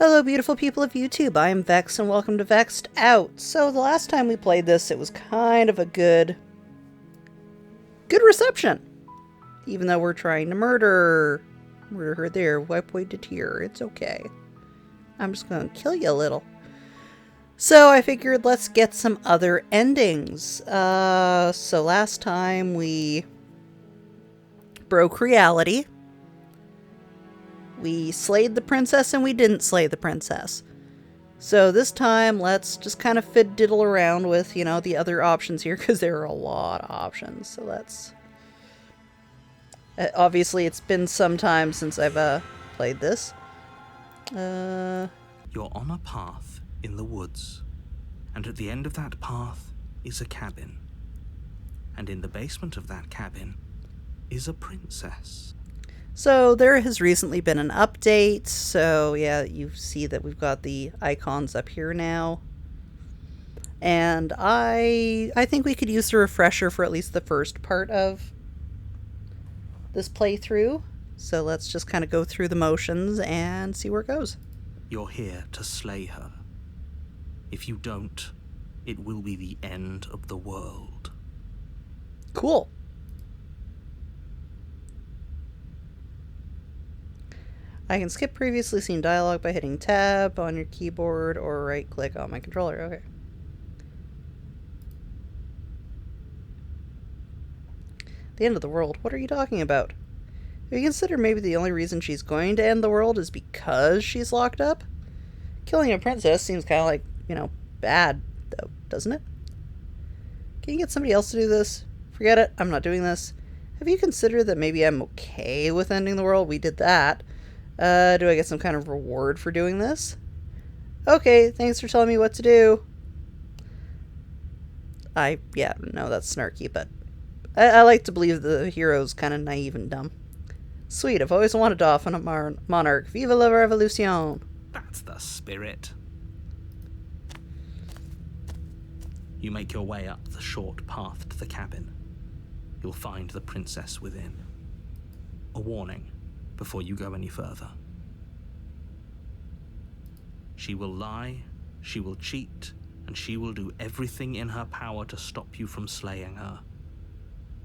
Hello beautiful people of YouTube, I am Vex and welcome to Vexed Out. So the last time we played this, it was kind of a good reception. Even though we're trying to murder her there, wipe away the tear, it's okay. I'm just gonna kill you a little. So I figured let's get some other endings. So last time we broke reality. We slayed the princess and we didn't slay the princess. So this time, let's just kind of diddle around with, the other options here, because there are a lot of options. So let's... obviously, it's been some time since I've played this. You're on a path in the woods, and at the end of that path is a cabin. And in the basement of that cabin is a princess. So there has recently been an update, so yeah, you see that we've got the icons up here now. And I think we could use the refresher for at least the first part of this playthrough. So let's just kind of go through the motions and see where it goes. You're here to slay her. If you don't, it will be the end of the world. Cool. I can skip previously seen dialogue by hitting tab on your keyboard or right click on my controller. Okay. The end of the world? What are you talking about? Have you considered maybe the only reason she's going to end the world is because she's locked up? Killing a princess seems kind of like, bad, though, doesn't it? Can you get somebody else to do this? Forget it, I'm not doing this. Have you considered that maybe I'm okay with ending the world? We did that. Do I get some kind of reward for doing this? Okay, thanks for telling me what to do. No, that's snarky, but I like to believe the hero's kind of naive and dumb. Sweet, I've always wanted to off on a monarch. Viva la revolution! That's the spirit. You make your way up the short path to the cabin. You'll find the princess within. A warning before you go any further. She will lie, she will cheat, and she will do everything in her power to stop you from slaying her.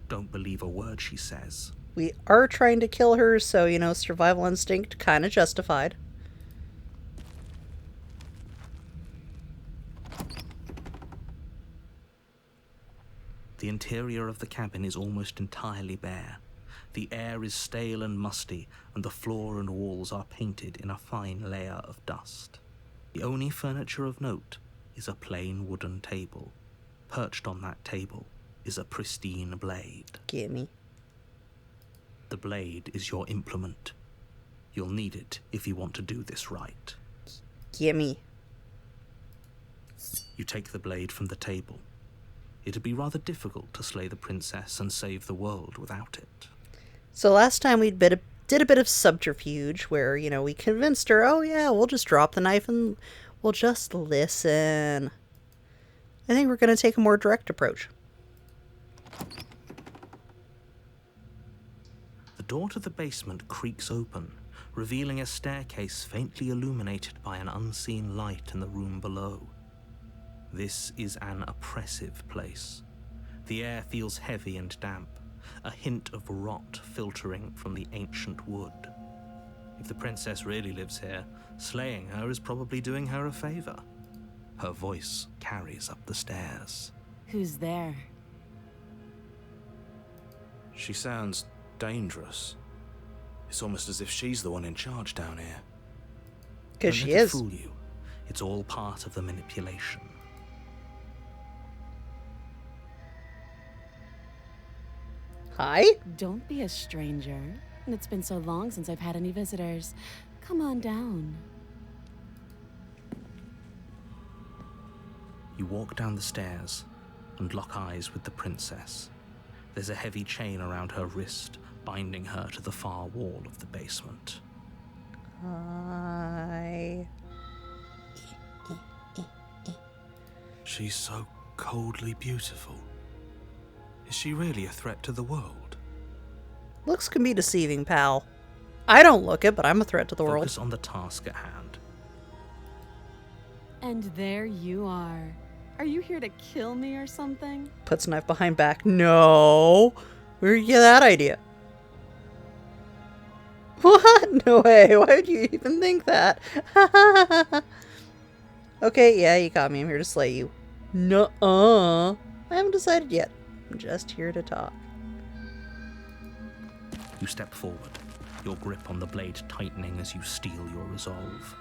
Don't believe a word she says. We are trying to kill her, so, survival instinct kind of justified. The interior of the cabin is almost entirely bare. The air is stale and musty, and the floor and walls are painted in a fine layer of dust. The only furniture of note is a plain wooden table. Perched on that table is a pristine blade. Gimme. The blade is your implement. You'll need it if you want to do this right. Gimme. You take the blade from the table. It'd be rather difficult to slay the princess and save the world without it. So last time we did a bit of subterfuge where, we convinced her, oh yeah, we'll just drop the knife and we'll just listen. I think we're going to take a more direct approach. The door to the basement creaks open, revealing a staircase faintly illuminated by an unseen light in the room below. This is an oppressive place. The air feels heavy and damp. A hint of rot filtering from the ancient wood. If the princess really lives here, slaying her is probably doing her a favor. Her voice carries up the stairs. Who's there? She sounds dangerous. It's almost as if she's the one in charge down here. Because Don't she let it is. fool you. It's all part of the manipulation. Hi? Don't be a stranger. It's been so long since I've had any visitors. Come on down. You walk down the stairs and lock eyes with the princess. There's a heavy chain around her wrist, binding her to the far wall of the basement. Hi. She's so coldly beautiful. Is she really a threat to the world? Looks can be deceiving, pal. I don't look it, but I'm a threat to the world. Focus on the task at hand. And there you are. Are you here to kill me or something? Puts knife behind back. No. Where'd you get that idea? What? No way. Why would you even think that? Okay, yeah, you caught me. I'm here to slay you. Nuh-uh. I haven't decided yet. I'm just here to talk. You step forward, your grip on the blade tightening as you steel your resolve.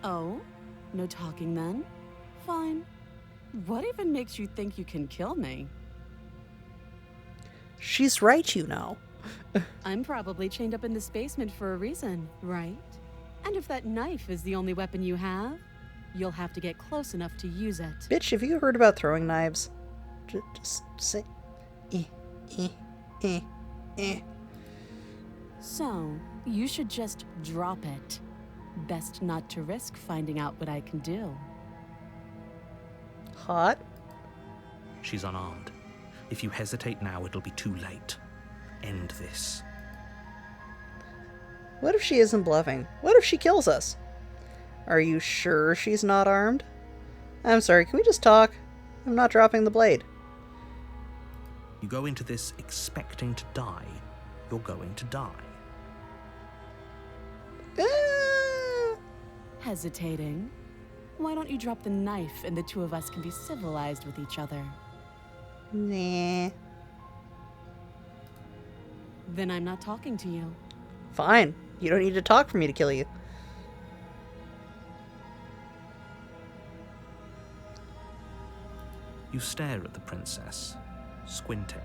Oh? No talking then? Fine. What even makes you think you can kill me? She's right, you know. I'm probably chained up in this basement for a reason, right? And if that knife is the only weapon you have, you'll have to get close enough to use it. Bitch, have you heard about throwing knives? Just say... Eh, eh, eh, eh. So, you should just drop it. Best not to risk finding out what I can do. Hot? She's unarmed. If you hesitate now, it'll be too late. End this. What if she isn't bluffing? What if she kills us? Are you sure she's not armed? I'm sorry, can we just talk? I'm not dropping the blade. You go into this expecting to die. You're going to die. Ah! Hesitating? Why don't you drop the knife and the two of us can be civilized with each other? Nah. Then I'm not talking to you. Fine. You don't need to talk for me to kill you. You stare at the princess, squinting.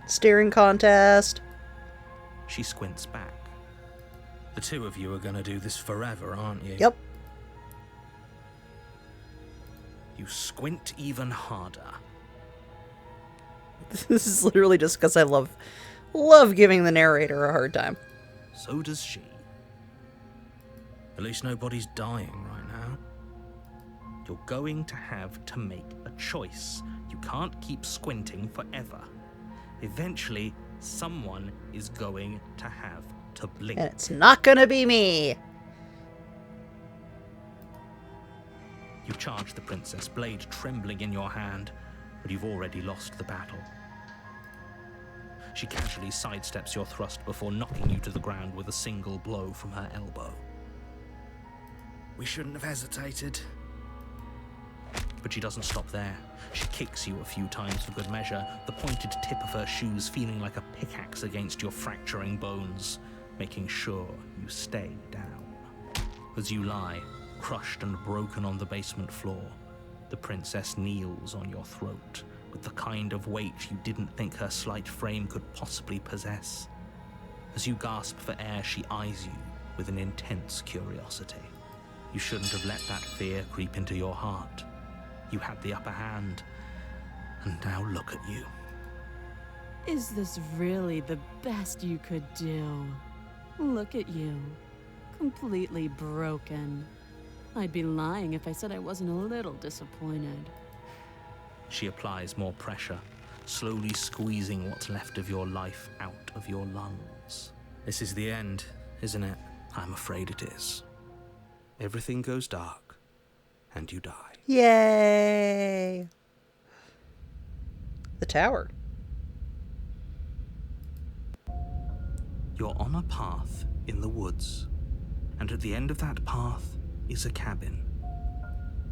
Staring contest. She squints back. The two of you are gonna do this forever, aren't you? Yep. You squint even harder. This is literally just because I love giving the narrator a hard time. So does she. At least nobody's dying right now. You're going to have to make a choice. You can't keep squinting forever. Eventually, someone is going to have to blink. And it's not gonna be me. You charge the princess, blade trembling in your hand, but you've already lost the battle. She casually sidesteps your thrust before knocking you to the ground with a single blow from her elbow. We shouldn't have hesitated. But she doesn't stop there. She kicks you a few times for good measure, the pointed tip of her shoes feeling like a pickaxe against your fracturing bones, making sure you stay down. As you lie, crushed and broken on the basement floor, the princess kneels on your throat with the kind of weight you didn't think her slight frame could possibly possess. As you gasp for air, she eyes you with an intense curiosity. You shouldn't have let that fear creep into your heart. You had the upper hand, and now look at you. Is this really the best you could do? Look at you. Completely broken. I'd be lying if I said I wasn't a little disappointed. She applies more pressure, slowly squeezing what's left of your life out of your lungs. This is the end, isn't it? I'm afraid it is. Everything goes dark, and you die. Yay! The tower. You're on a path in the woods, and at the end of that path is a cabin.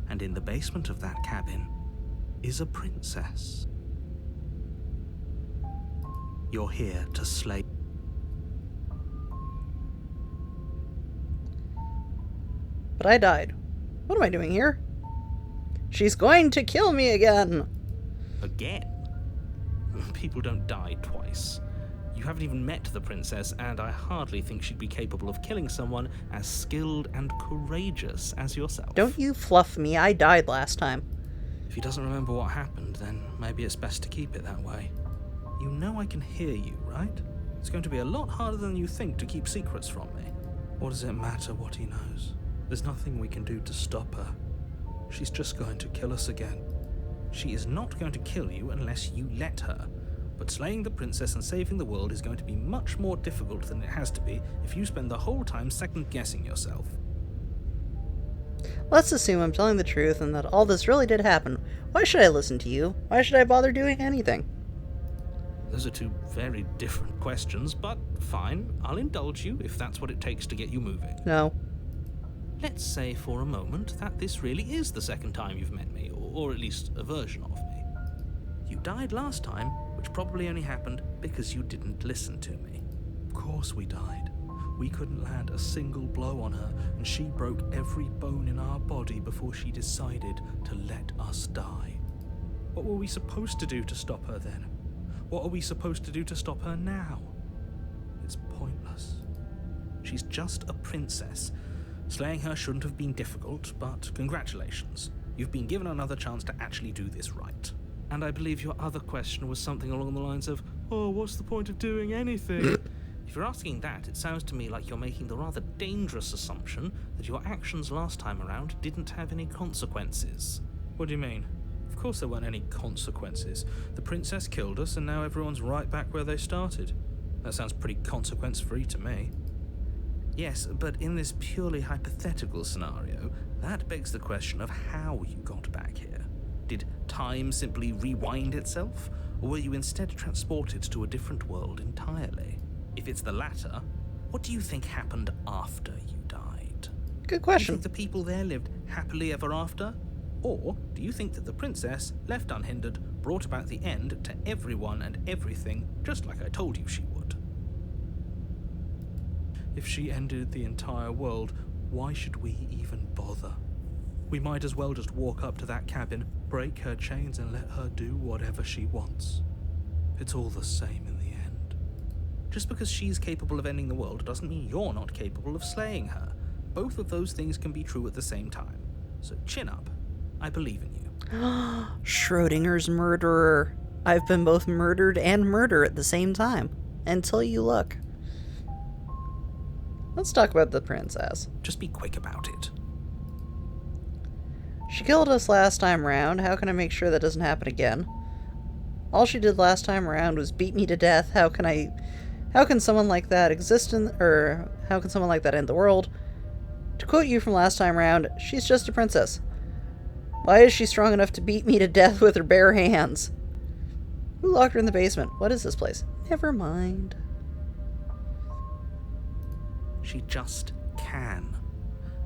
And in the basement of that cabin is a princess. You're here to slay. But I died. What am I doing here? She's going to kill me again! Again? People don't die twice. You haven't even met the princess, and I hardly think she'd be capable of killing someone as skilled and courageous as yourself. Don't you fluff me, I died last time. If he doesn't remember what happened, then maybe it's best to keep it that way. You know I can hear you, right? It's going to be a lot harder than you think to keep secrets from me. What does it matter what he knows? There's nothing we can do to stop her. She's just going to kill us again. She is not going to kill you unless you let her. But slaying the princess and saving the world is going to be much more difficult than it has to be if you spend the whole time second-guessing yourself. Let's assume I'm telling the truth and that all this really did happen. Why should I listen to you? Why should I bother doing anything? Those are two very different questions, but fine, I'll indulge you if that's what it takes to get you moving. No. Let's say for a moment that this really is the second time you've met me, or at least a version of me. You died last time, which probably only happened because you didn't listen to me. Of course we died. We couldn't land a single blow on her, and she broke every bone in our body before she decided to let us die. What were we supposed to do to stop her then? What are we supposed to do to stop her now? It's pointless. She's just a princess. Slaying her shouldn't have been difficult, but congratulations. You've been given another chance to actually do this right. And I believe your other question was something along the lines of, oh, what's the point of doing anything? If you're asking that, it sounds to me like you're making the rather dangerous assumption that your actions last time around didn't have any consequences. What do you mean? Of course there weren't any consequences. The princess killed us and now everyone's right back where they started. That sounds pretty consequence-free to me. Yes, but in this purely hypothetical scenario, that begs the question of how you got back here. Did time simply rewind itself, or were you instead transported to a different world entirely? If it's the latter, what do you think happened after you died? Good Do you question. think the people there lived happily ever after? Or do you think that the princess, left unhindered, brought about the end to everyone and everything, just like I told you she would? If she ended the entire world, why should we even bother? We might as well just walk up to that cabin, break her chains and let her do whatever she wants. It's all the same in the end. Just because she's capable of ending the world doesn't mean you're not capable of slaying her. Both of those things can be true at the same time. So chin up. I believe in you. Schrodinger's murderer. I've been both murdered and murder at the same time. Until you look. Let's talk about the princess. Just be quick about it. She killed us last time round. How can I make sure that doesn't happen again? All she did last time around was beat me to death. How can someone like that exist how can someone like that end the world? To quote you from last time round, she's just a princess. Why is she strong enough to beat me to death with her bare hands? Who locked her in the basement? What is this place? Never mind. She just can.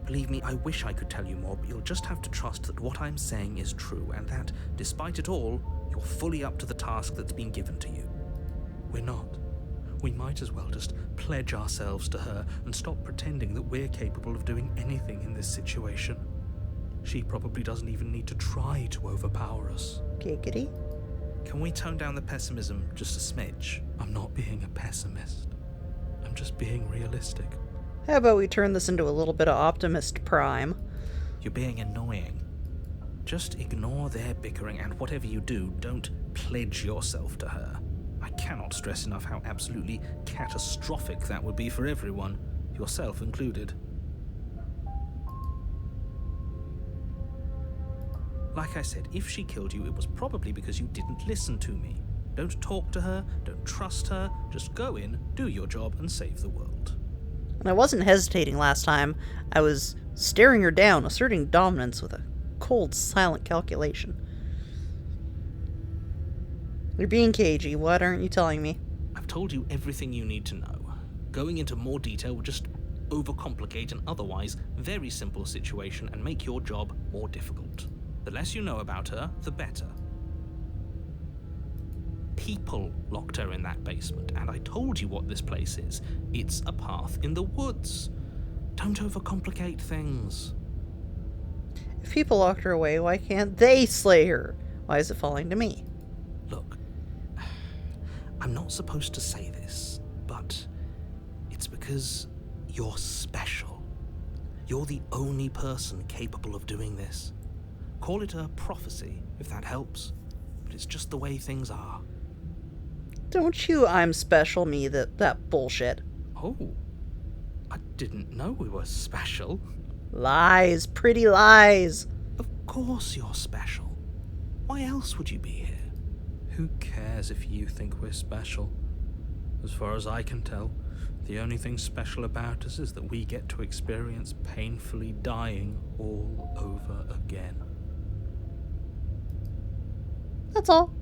Believe me, I wish I could tell you more, but you'll just have to trust that what I'm saying is true, and that, despite it all, you're fully up to the task that's been given to you. We're not. We might as well just pledge ourselves to her and stop pretending that we're capable of doing anything in this situation. She probably doesn't even need to try to overpower us. Giggity. Can we tone down the pessimism just a smidge? I'm not being a pessimist. I'm just being realistic. How about we turn this into a little bit of Optimist Prime? You're being annoying. Just ignore their bickering, and whatever you do, don't pledge yourself to her. I cannot stress enough how absolutely catastrophic that would be for everyone, yourself included. Like I said, if she killed you, it was probably because you didn't listen to me. Don't talk to her, don't trust her, just go in, do your job, and save the world. And I wasn't hesitating last time. I was staring her down, asserting dominance with a cold, silent calculation. You're being cagey. What aren't you telling me? I've told you everything you need to know. Going into more detail would just overcomplicate an otherwise very simple situation and make your job more difficult. The less you know about her, the better. People locked her in that basement, and I told you what this place is. It's a path in the woods. Don't overcomplicate things. If people locked her away, why can't they slay her? Why is it falling to me? Look, I'm not supposed to say this, but it's because you're special. You're the only person capable of doing this. Call it a prophecy, if that helps, but it's just the way things are. Don't you I'm special me that bullshit. Oh, I didn't know we were special. Lies, pretty lies. Of course you're special. Why else would you be here? Who cares if you think we're special? As far as I can tell, the only thing special about us is that we get to experience painfully dying all over again. That's all.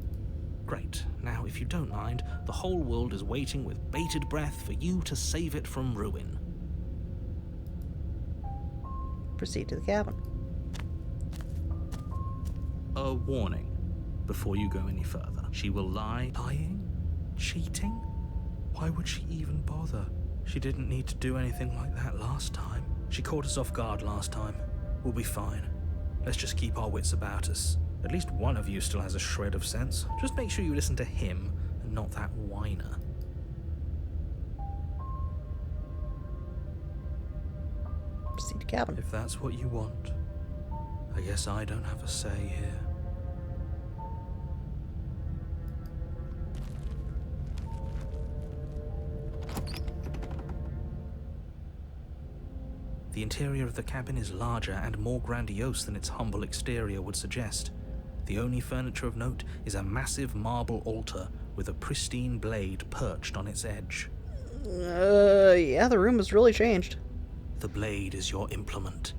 Great. Now, if you don't mind, the whole world is waiting with bated breath for you to save it from ruin. Proceed to the cabin. A warning before you go any further. She will lie. Lying? Cheating? Why would she even bother? She didn't need to do anything like that last time. She caught us off guard last time. We'll be fine. Let's just keep our wits about us. At least one of you still has a shred of sense. Just make sure you listen to him and not that whiner. Proceed to cabin. If that's what you want, I guess I don't have a say here. The interior of the cabin is larger and more grandiose than its humble exterior would suggest. The only furniture of note is a massive marble altar with a pristine blade perched on its edge. Yeah, the room has really changed. The blade is your implement.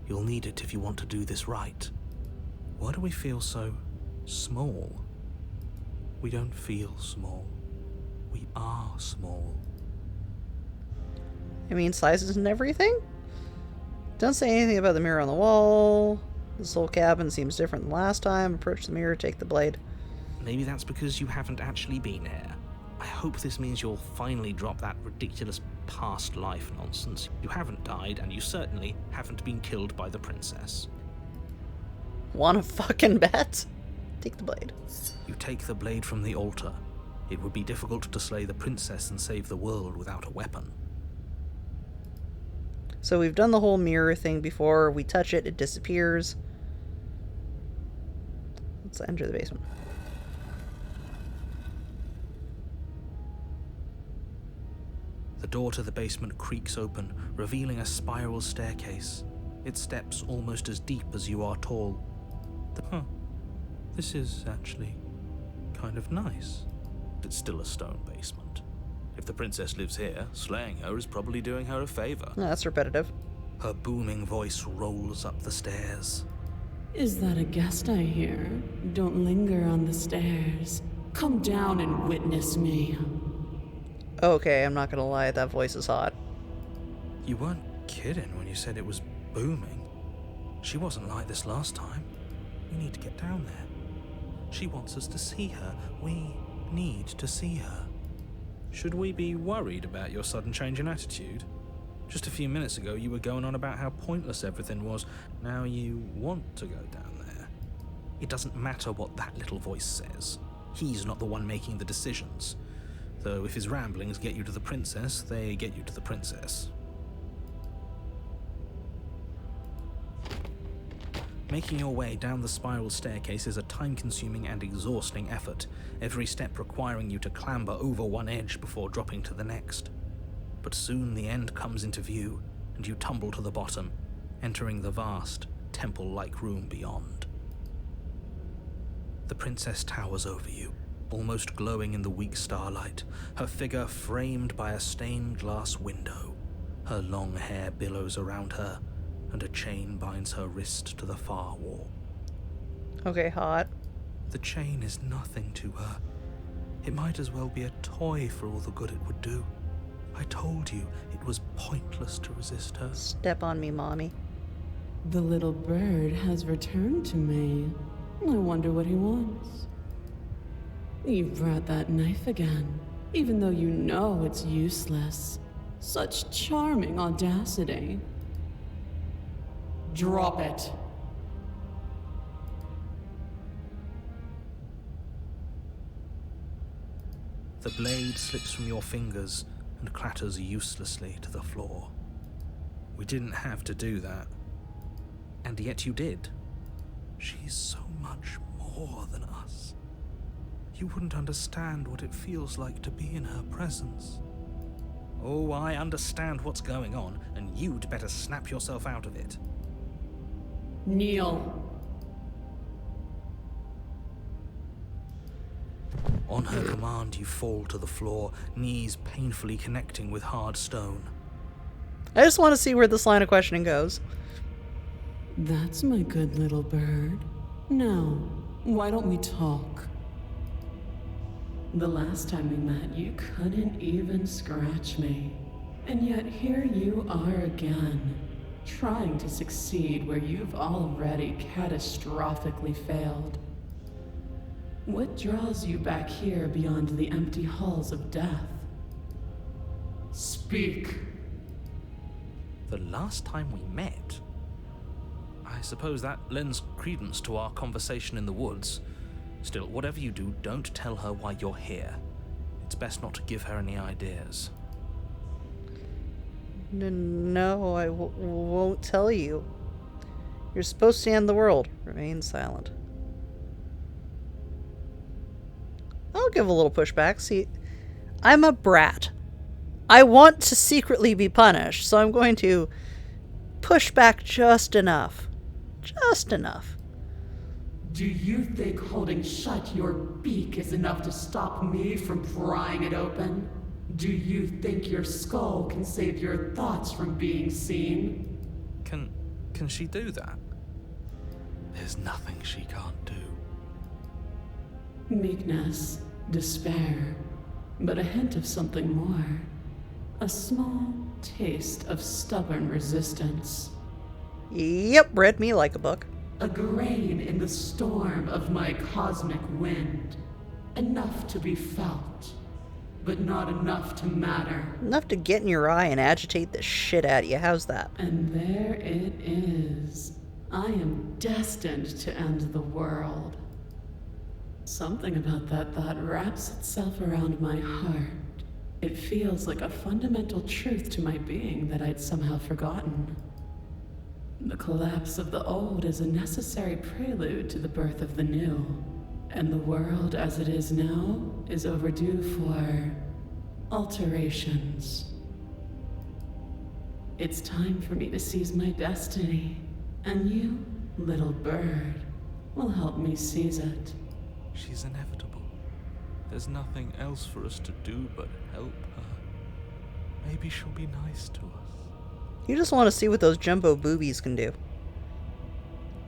You'll need it if you want to do this right. Why do we feel so small? We don't feel small. We are small. I mean, sizes and everything? Don't say anything about the mirror on the wall. This whole cabin seems different than last time. Approach the mirror, take the blade. Maybe that's because you haven't actually been here. I hope this means you'll finally drop that ridiculous past life nonsense. You haven't died, and you certainly haven't been killed by the princess. Wanna fucking bet? Take the blade. You take the blade from the altar. It would be difficult to slay the princess and save the world without a weapon. So we've done the whole mirror thing before. We touch it, it disappears. Let's enter the basement. The door to the basement creaks open, revealing a spiral staircase. Its steps almost as deep as you are tall. This is actually kind of nice. It's still a stone basement. If the princess lives here, slaying her is probably doing her a favor. No, that's repetitive. Her booming voice rolls up the stairs. Is that a guest I hear? Don't linger on the stairs. Come down and witness me. Okay, I'm not gonna lie, that voice is hot. You weren't kidding when you said it was booming. She wasn't like this last time. We need to get down there. She wants us to see her. We need to see her. Should we be worried about your sudden change in attitude? Just a few minutes ago, you were going on about how pointless everything was. Now you want to go down there. It doesn't matter what that little voice says. He's not the one making the decisions. Though if his ramblings get you to the princess, they get you to the princess. Making your way down the spiral staircase is a time-consuming and exhausting effort, every step requiring you to clamber over one edge before dropping to the next. But soon the end comes into view, and you tumble to the bottom, entering the vast, temple-like room beyond. The princess towers over you, almost glowing in the weak starlight, her figure framed by a stained glass window. Her long hair billows around her, and a chain binds her wrist to the far wall. Okay, hot. The chain is nothing to her. It might as well be a toy for all the good it would do. I told you it was pointless to resist her. Step on me, mommy. The little bird has returned to me. I wonder what he wants. You brought that knife again, even though you know it's useless. Such charming audacity. Drop it. The blade slips from your fingers and clatters uselessly to the floor. We didn't have to do that. And yet you did. She's so much more than us. You wouldn't understand what it feels like to be in her presence. Oh, I understand what's going on, and you'd better snap yourself out of it. Kneel. On her command, you fall to the floor, knees painfully connecting with hard stone. I just want to see where this line of questioning goes. That's my good little bird. Now, why don't we talk? The last time we met, you couldn't even scratch me. And yet here you are again, trying to succeed where you've already catastrophically failed. What draws you back here beyond the empty halls of death? Speak. The last time we met? I suppose that lends credence to our conversation in the woods. Still, whatever you do, don't tell her why you're here. It's best not to give her any ideas. No, I won't tell you. You're supposed to end the world. Remain silent. I'll give a little pushback. See, I'm a brat. I want to secretly be punished, so I'm going to push back just enough. Just enough. Do you think holding shut your beak is enough to stop me from prying it open? Do you think your skull can save your thoughts from being seen? Can she do that? There's nothing she can't do. Meekness, despair, but a hint of something more. A small taste of stubborn resistance. Yep, read me like a book. A grain in the storm of my cosmic wind. Enough to be felt, but not enough to matter. Enough to get in your eye and agitate the shit out of you. How's that? And there it is. I am destined to end the world. Something about that thought wraps itself around my heart. It feels like a fundamental truth to my being that I'd somehow forgotten. The collapse of the old is a necessary prelude to the birth of the new. And the world as it is now is overdue for alterations. It's time for me to seize my destiny. And you, little bird, will help me seize it. She's inevitable. There's nothing else for us to do but help her. Maybe she'll be nice to us. You just want to see what those jumbo boobies can do.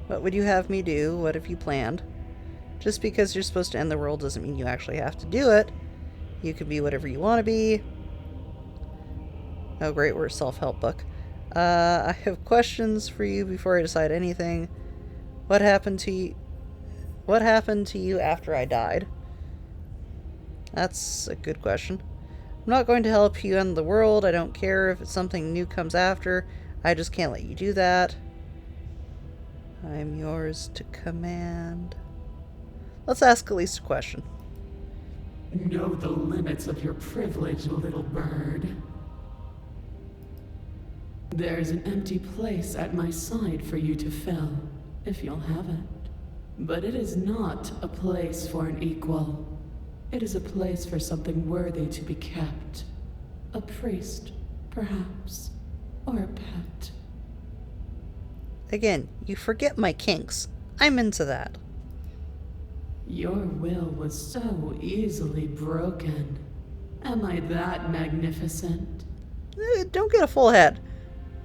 What would you have me do? What have you planned? Just because you're supposed to end the world doesn't mean you actually have to do it. You can be whatever you want to be. Oh great, we're a self-help book. I have questions for you before I decide anything. What happened to you? What happened to you after I died? That's a good question. I'm not going to help you end the world. I don't care if it's something new comes after. I just can't let you do that. I'm yours to command. Let's ask at least a question. Know the limits of your privilege, little bird. There's an empty place at my side for you to fill, if you'll have it. But it is not a place for an equal. It is a place for something worthy to be kept. A priest, perhaps, or a pet. Again, you forget my kinks. I'm into that. Your will was so easily broken. Am I that magnificent? Don't get a full head.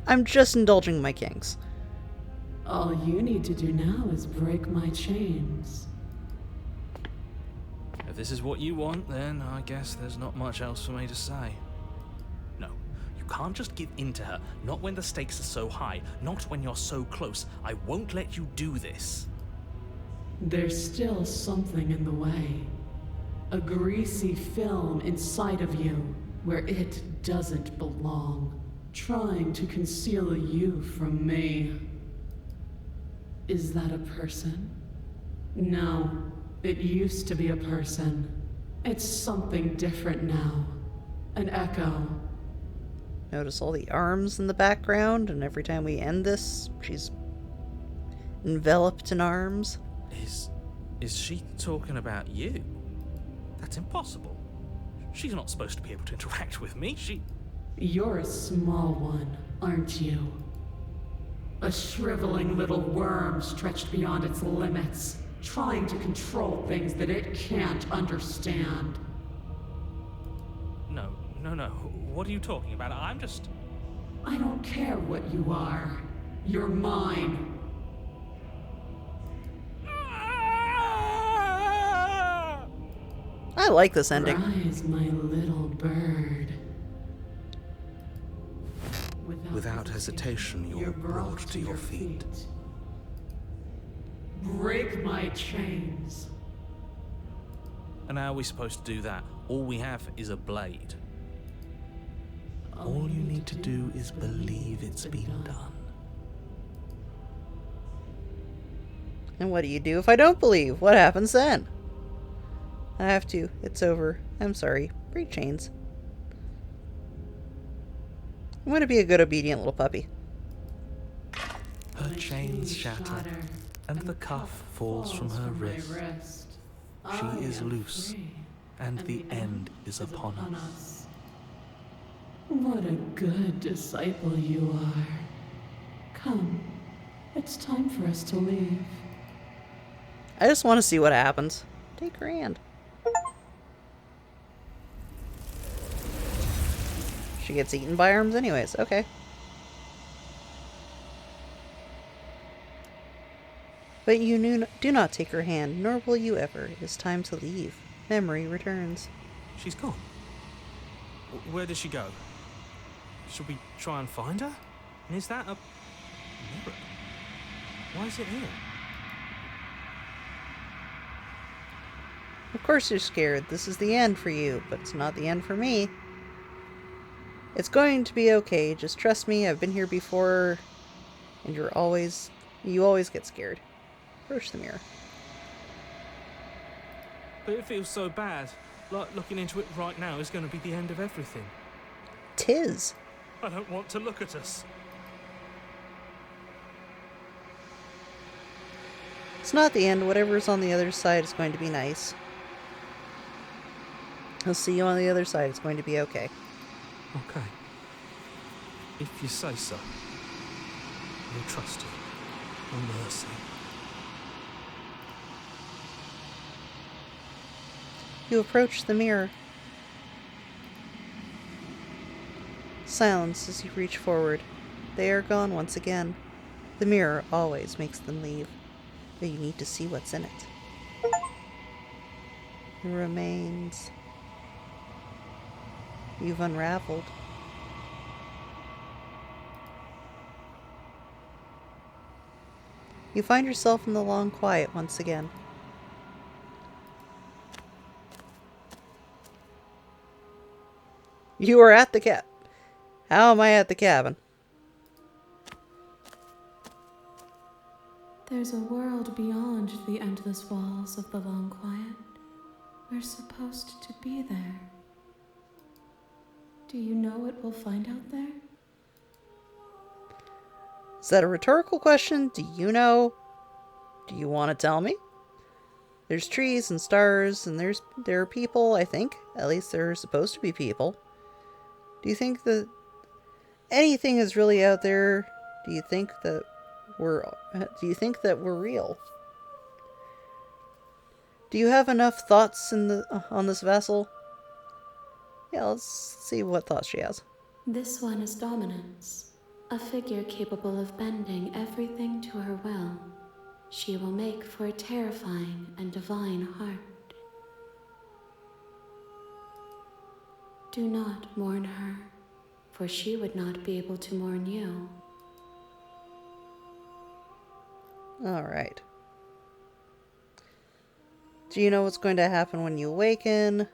I'm just indulging my kinks. All you need to do now is break my chains. If this is what you want, then I guess there's not much else for me to say. No, you can't just give in to her. Not when the stakes are so high. Not when you're so close. I won't let you do this. There's still something in the way. A greasy film inside of you where it doesn't belong. Trying to conceal you from me. Is that a person? No, it used to be a person. It's something different now. An echo. Notice all the arms in the background, and every time we end this, she's enveloped in arms. Is she talking about you? That's impossible. She's not supposed to be able to interact with me. You're a small one, aren't you? A shriveling little worm stretched beyond its limits, trying to control things that it can't understand. No. What are you talking about? I'm just... I don't care what you are. You're mine. I like this ending. Rise, my little bird. Without hesitation, you're brought to your feet. Break my chains. And how are we supposed to do that? All we have is a blade. All you need to do is believe it's been done. And what do you do if I don't believe? What happens then? I have to. It's over. I'm sorry. Break chains. I'm going to be a good, obedient little puppy. Her chains shatter, and the cuff falls from her wrist. She is loose, and the end is upon us. What a good disciple you are. Come, it's time for us to leave. I just want to see what happens. Take her hand. She gets eaten by arms anyways. Okay. But you do not take her hand, nor will you ever. It is time to leave. Memory returns. She's gone. Where did she go? Should we try and find her? And is that a mirror? Why is it here? Of course you're scared. This is the end for you, but it's not the end for me. It's going to be okay. Just trust me. I've been here before, and you always get scared. Approach the mirror. But it feels so bad. Like looking into it right now is going to be the end of everything. 'Tis. I don't want to look at us. It's not the end. Whatever's on the other side is going to be nice. I'll see you on the other side. It's going to be okay. Okay. If you say so. We'll trust you. Your mercy. You approach the mirror. Silence as you reach forward. They are gone once again. The mirror always makes them leave, but you need to see what's in it. It remains. You've unraveled. You find yourself in the long quiet once again. You are at the cabin. How am I at the cabin? There's a world beyond the endless walls of the long quiet. We're supposed to be there. Do you know what we'll find out there? Is that a rhetorical question? Do you know? Do you want to tell me? There's trees and stars, and there are people, I think. At least there are supposed to be people. Do you think that anything is really out there? Do you think that we're real? Do you have enough thoughts on this vessel? Yeah, let's see what thoughts she has. This one is dominance, a figure capable of bending everything to her will. She will make for a terrifying and divine heart. Do not mourn her, for she would not be able to mourn you. Alright. Do you know what's going to happen when you awaken?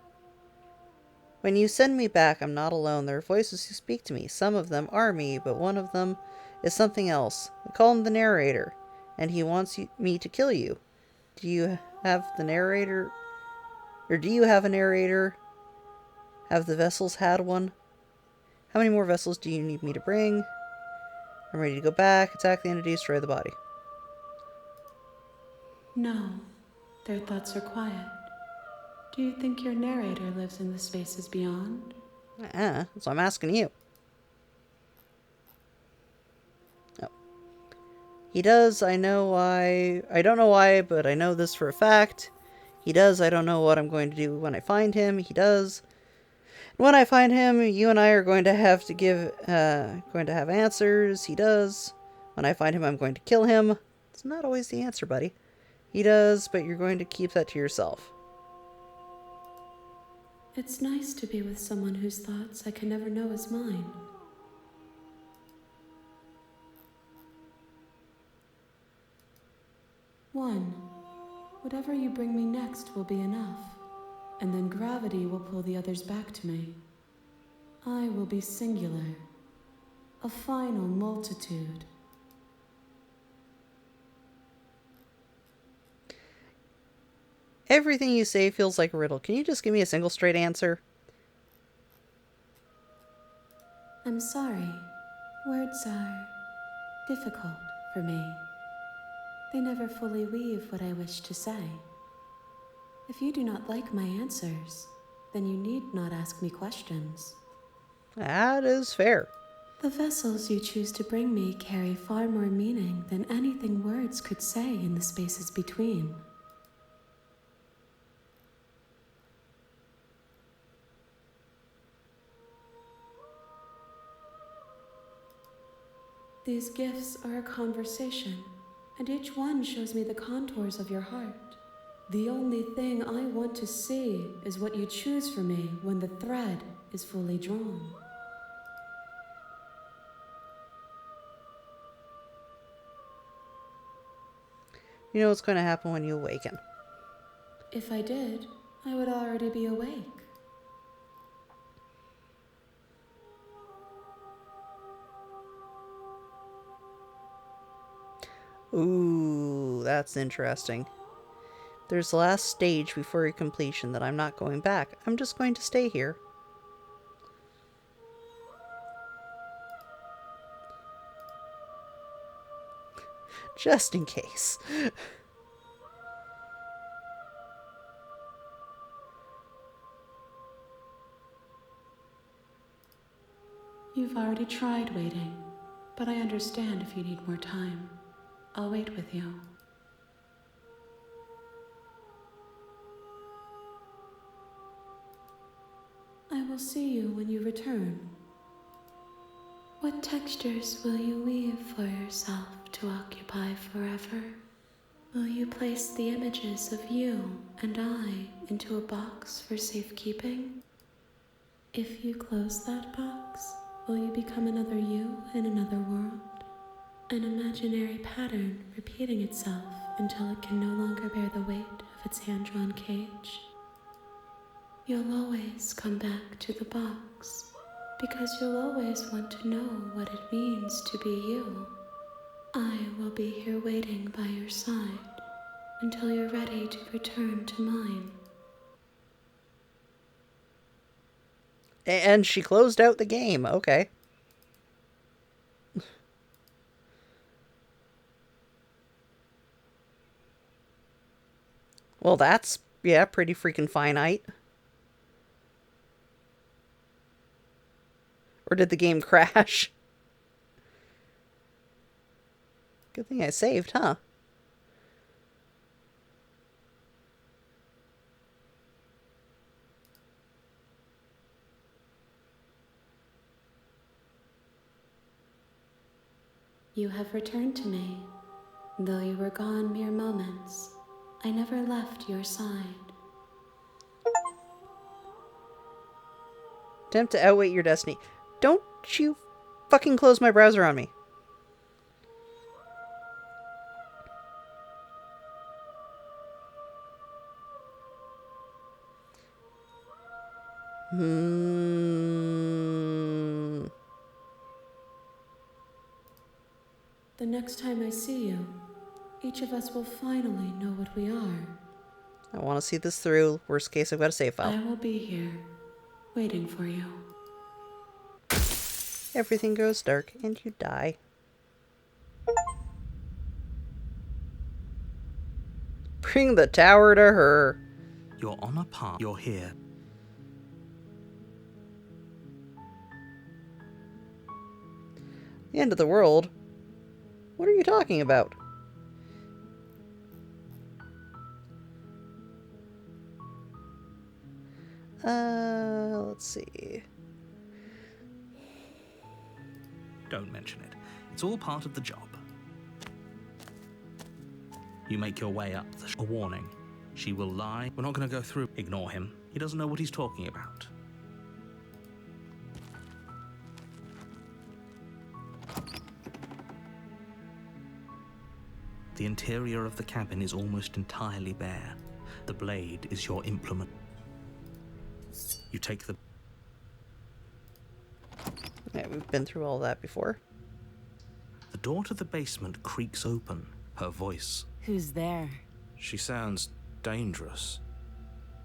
When you send me back, I'm not alone. There are voices who speak to me. Some of them are me, but one of them is something else. I call him the narrator, and he wants me to kill you. Do you have the narrator? Or do you have a narrator? Have the vessels had one? How many more vessels do you need me to bring? I'm ready to go back, attack the entity, destroy the body. No, their thoughts are quiet. Do you think your narrator lives in the spaces beyond? So I'm asking you. Oh. He does, I know why. I don't know why, but I know this for a fact. He does, I don't know what I'm going to do when I find him. He does. When I find him, you and I are going to have answers. He does. When I find him, I'm going to kill him. It's not always the answer, buddy. He does, but you're going to keep that to yourself. It's nice to be with someone whose thoughts I can never know is mine. One, whatever you bring me next will be enough, and then gravity will pull the others back to me. I will be singular, a final multitude. Everything you say feels like a riddle. Can you just give me a single straight answer? I'm sorry. Words are difficult for me. They never fully weave what I wish to say. If you do not like my answers, then you need not ask me questions. That is fair. The vessels you choose to bring me carry far more meaning than anything words could say in the spaces between. These gifts are a conversation, and each one shows me the contours of your heart. The only thing I want to see is what you choose for me when the thread is fully drawn. You know what's going to happen when you awaken. If I did, I would already be awake. Ooh, that's interesting. There's the last stage before your completion that I'm not going back. I'm just going to stay here. Just in case. You've already tried waiting, but I understand if you need more time. I'll wait with you. I will see you when you return. What textures will you weave for yourself to occupy forever? Will you place the images of you and I into a box for safekeeping? If you close that box, will you become another you in another world? An imaginary pattern repeating itself until it can no longer bear the weight of its hand-drawn cage? You'll always come back to the box, because you'll always want to know what it means to be you. I will be here waiting by your side until you're ready to return to mine. And she closed out the game. Okay. Well, that's, yeah, pretty freaking finite. Or did the game crash? Good thing I saved, huh? You have returned to me. Though you were gone mere moments, I never left your side. Attempt to outwait your destiny. Don't you fucking close my browser on me. The next time I see you, each of us will finally know what we are. I want to see this through. Worst case, I've got a save file. I will be here, waiting for you. Everything goes dark and you die. Bring the tower to her. You're on a path. You're here. The end of the world. What are you talking about? Let's see. Don't mention it. It's all part of the job. You make your way up a warning. She will lie. We're not going to go through. Ignore him. He doesn't know what he's talking about. The interior of the cabin is almost entirely bare. The blade is your implement. You take the... Yeah, we've been through all that before. The door to the basement creaks open. Her voice. Who's there? She sounds dangerous.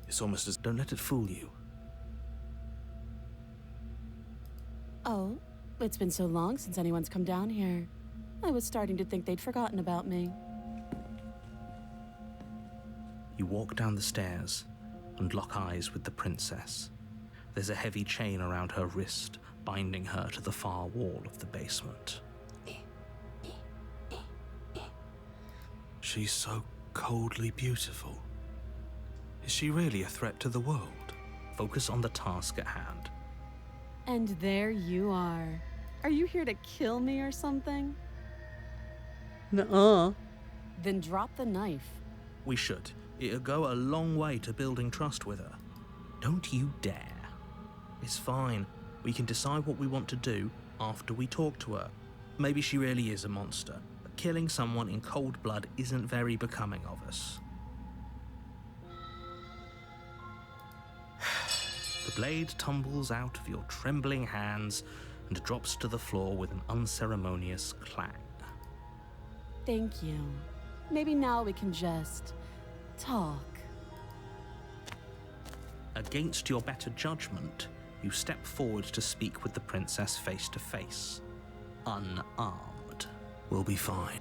It's almost as... Don't let it fool you. Oh, it's been so long since anyone's come down here. I was starting to think they'd forgotten about me. You walk down the stairs and lock eyes with the princess. There's a heavy chain around her wrist, binding her to the far wall of the basement. She's so coldly beautiful. Is she really a threat to the world? Focus on the task at hand. And there you are. Are you here to kill me or something? Nuh-uh. Then drop the knife. We should. It'll go a long way to building trust with her. Don't you dare. It's fine. We can decide what we want to do after we talk to her. Maybe she really is a monster, but killing someone in cold blood isn't very becoming of us. The blade tumbles out of your trembling hands and drops to the floor with an unceremonious clang. Thank you. Maybe now we can just talk. Against your better judgment, you step forward to speak with the princess face to face. Unarmed. We'll be fine.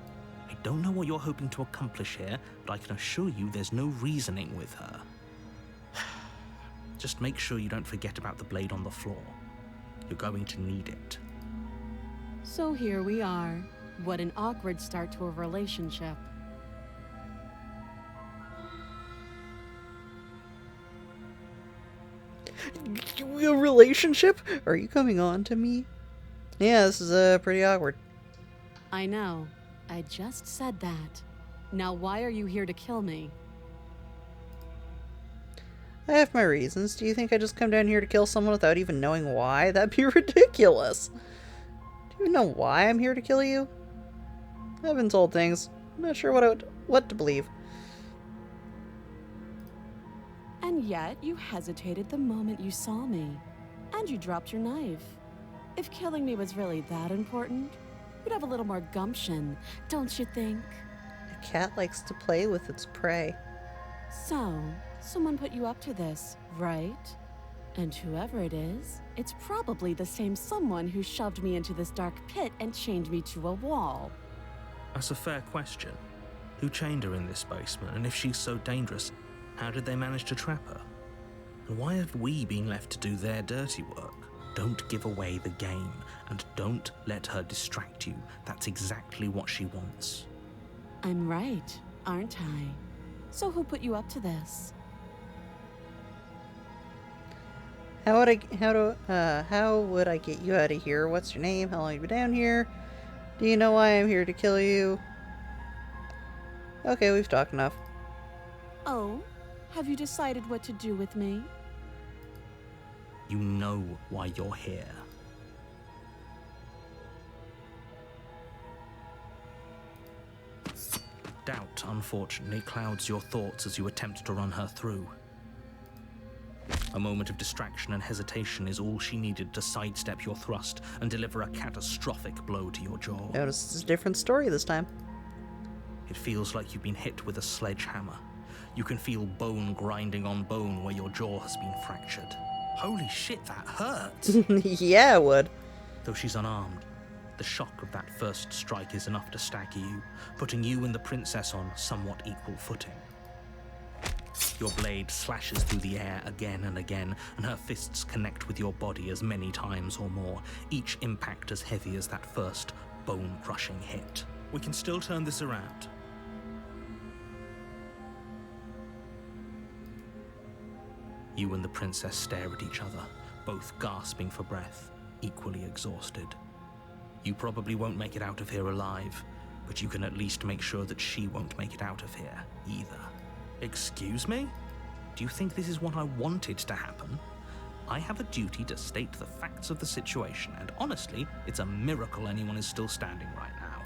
I don't know what you're hoping to accomplish here, but I can assure you there's no reasoning with her. Just make sure you don't forget about the blade on the floor. You're going to need it. So here we are. What an awkward start to a relationship. A relationship? Are you coming on to me? Yeah, this is pretty awkward. I know. I just said that. Now why are you here to kill me? I have my reasons. Do you think I just come down here to kill someone without even knowing why? That'd be ridiculous. Do you know why I'm here to kill you? I've been told things. I'm not sure what to believe. And yet you hesitated the moment you saw me. And you dropped your knife. If killing me was really that important, you'd have a little more gumption, don't you think? A cat likes to play with its prey. So, someone put you up to this, right? And whoever it is, it's probably the same someone who shoved me into this dark pit and chained me to a wall. That's a fair question. Who chained her in this basement, and if she's so dangerous, how did they manage to trap her? And why have we been left to do their dirty work? Don't give away the game, and don't let her distract you. That's exactly what she wants. I'm right, aren't I? So who put you up to this? How would I get you out of here? What's your name? How long have you been down here? Do you know why I'm here to kill you? Okay, we've talked enough. Oh, have you decided what to do with me? You know why you're here. Doubt, unfortunately, clouds your thoughts as you attempt to run her through. A moment of distraction and hesitation is all she needed to sidestep your thrust and deliver a catastrophic blow to your jaw. Notice it's a different story this time. It feels like you've been hit with a sledgehammer. You can feel bone grinding on bone where your jaw has been fractured. Holy shit, that hurts! Yeah, it would. Though she's unarmed, the shock of that first strike is enough to stagger you, putting you and the princess on somewhat equal footing. Your blade slashes through the air again and again, and her fists connect with your body as many times or more, each impact as heavy as that first bone-crushing hit. We can still turn this around. You and the princess stare at each other, both gasping for breath, equally exhausted. You probably won't make it out of here alive, but you can at least make sure that she won't make it out of here, either. Excuse me? Do you think this is what I wanted to happen? I have a duty to state the facts of the situation, and honestly, it's a miracle anyone is still standing right now.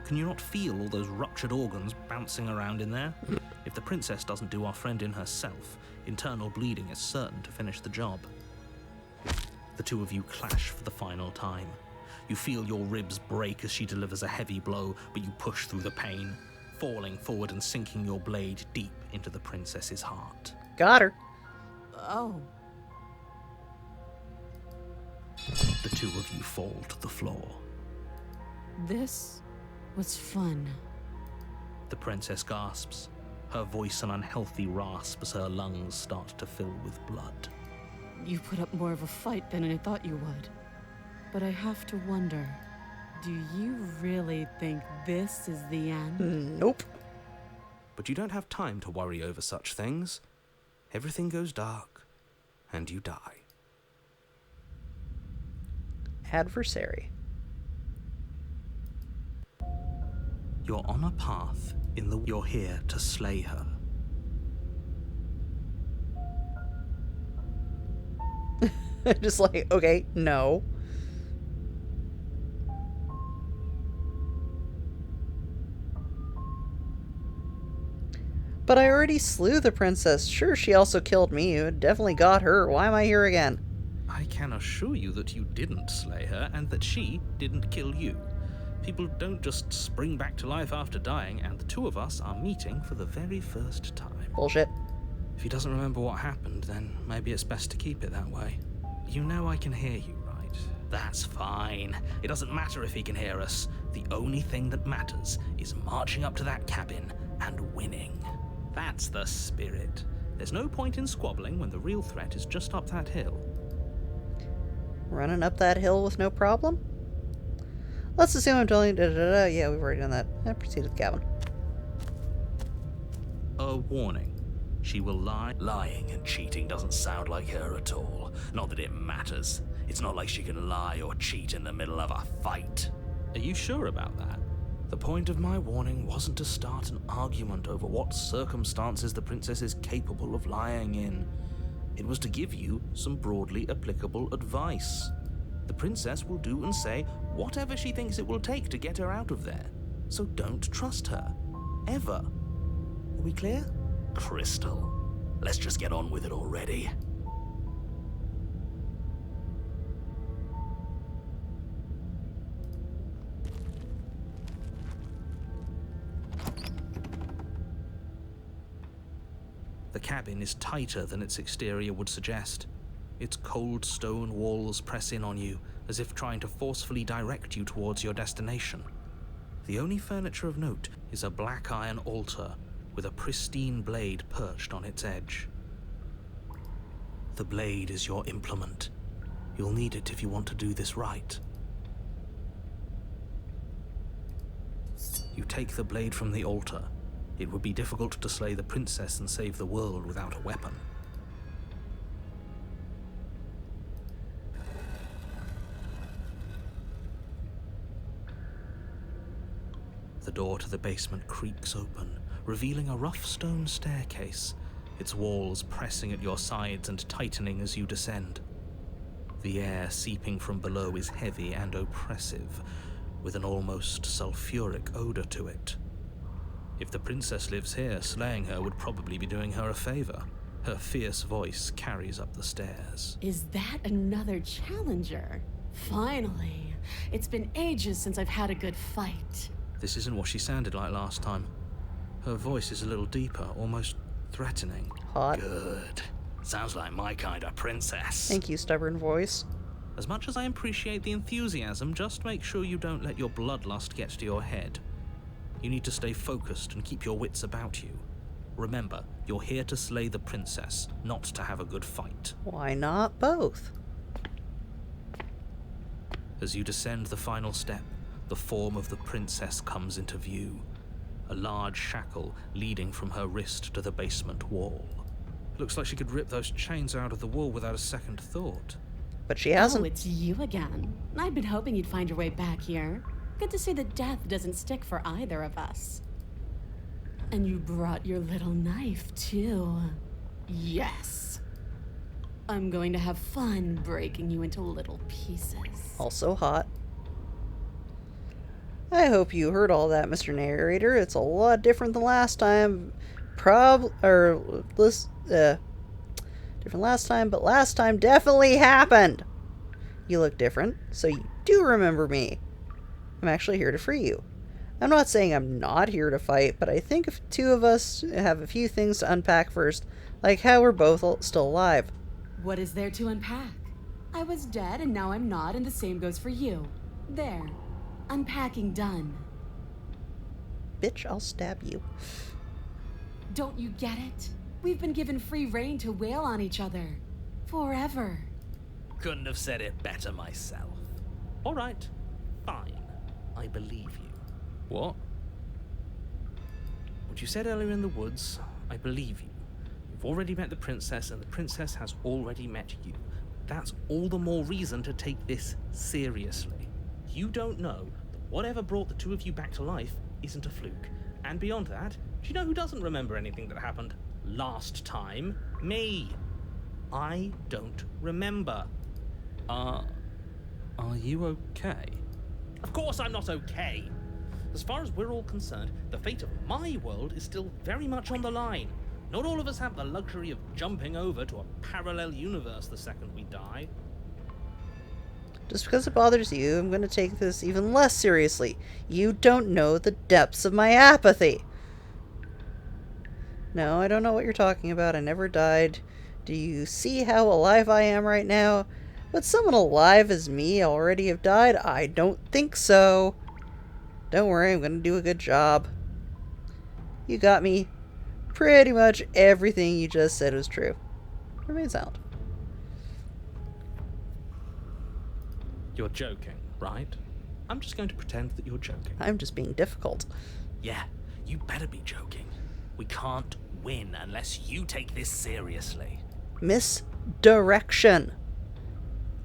Can you not feel all those ruptured organs bouncing around in there? If the princess doesn't do our friend in herself, internal bleeding is certain to finish the job. The two of you clash for the final time. You feel your ribs break as she delivers a heavy blow, but you push through the pain, falling forward and sinking your blade deep into the princess's heart. Got her. Oh. The two of you fall to the floor. This was fun. The princess gasps, her voice an unhealthy rasp as her lungs start to fill with blood. You put up more of a fight than I thought you would. But I have to wonder, do you really think this is the end? Nope. But you don't have time to worry over such things. Everything goes dark, and you die. Adversary. You're on a path you're here to slay her. Just like, okay, no. But I already slew the princess. Sure, she also killed me. It definitely got her. Why am I here again? I can assure you that you didn't slay her and that she didn't kill you. People don't just spring back to life after dying, and the two of us are meeting for the very first time. Bullshit. If he doesn't remember what happened, then maybe it's best to keep it that way. You know I can hear you, right? That's fine. It doesn't matter if he can hear us. The only thing that matters is marching up to that cabin and winning. That's the spirit. There's no point in squabbling when the real threat is just up that hill. Running up that hill with no problem? Let's assume I'm telling you. Yeah, we've already done that. Proceed to the cabin. A warning. She will lie. Lying and cheating doesn't sound like her at all. Not that it matters. It's not like she can lie or cheat in the middle of a fight. Are you sure about that? The point of my warning wasn't to start an argument over what circumstances the princess is capable of lying in. It was to give you some broadly applicable advice. The princess will do and say whatever she thinks it will take to get her out of there. So don't trust her. Ever. Are we clear? Crystal. Let's just get on with it already. The cabin is tighter than its exterior would suggest. Its cold stone walls press in on you, as if trying to forcefully direct you towards your destination. The only furniture of note is a black iron altar with a pristine blade perched on its edge. The blade is your implement. You'll need it if you want to do this right. You take the blade from the altar. It would be difficult to slay the princess and save the world without a weapon. The door to the basement creaks open, revealing a rough stone staircase, its walls pressing at your sides and tightening as you descend. The air seeping from below is heavy and oppressive, with an almost sulfuric odor to it. If the princess lives here, slaying her would probably be doing her a favor. Her fierce voice carries up the stairs. Is that another challenger? Finally. It's been ages since I've had a good fight. This isn't what she sounded like last time. Her voice is a little deeper, almost threatening. Hot. Good. Sounds like my kind of princess. Thank you, stubborn voice. As much as I appreciate the enthusiasm, just make sure you don't let your bloodlust get to your head. You need to stay focused and keep your wits about you. Remember, you're here to slay the princess, not to have a good fight. Why not both? As you descend the final step, the form of the princess comes into view, a large shackle leading from her wrist to the basement wall. Looks like she could rip those chains out of the wall without a second thought. But she Oh, hasn't. it's you again. I'd been hoping you'd find your way back here. Good to see that death doesn't stick for either of us. And you brought your little knife, too. Yes. I'm going to have fun breaking you into little pieces. Also hot. I hope you heard all that, Mr. Narrator. It's a lot different than last time. Different last time, but last time definitely happened. You look different, so you do remember me. I'm actually here to free you. I'm not saying I'm not here to fight, but I think if two of us have a few things to unpack first, like how we're both still alive. What is there to unpack? I was dead and now I'm not, and the same goes for you. There. Unpacking done. Bitch, I'll stab you. Don't you get it? We've been given free rein to wail on each other. Forever. Couldn't have said it better myself. All right, fine. I believe you. What? What you said earlier in the woods, I believe you. You've already met the princess, and the princess has already met you. That's all the more reason to take this seriously. You don't know that whatever brought the two of you back to life isn't a fluke. And beyond that, do you know who doesn't remember anything that happened last time? Me. I don't remember. Are you okay? Of course I'm not okay. As far as we're all concerned, the fate of my world is still very much on the line. Not all of us have the luxury of jumping over to a parallel universe the second we die. Just because it bothers you, I'm going to take this even less seriously. You don't know the depths of my apathy. No, I don't know what you're talking about. I never died. Do you see how alive I am right now? Would someone alive as me already have died? I don't think so. Don't worry, I'm going to do a good job. You got me. Pretty much everything you just said was true. Remain silent. You're joking, right? I'm just going to pretend that you're joking. I'm just being difficult. Yeah, you better be joking. We can't win unless you take this seriously. Misdirection.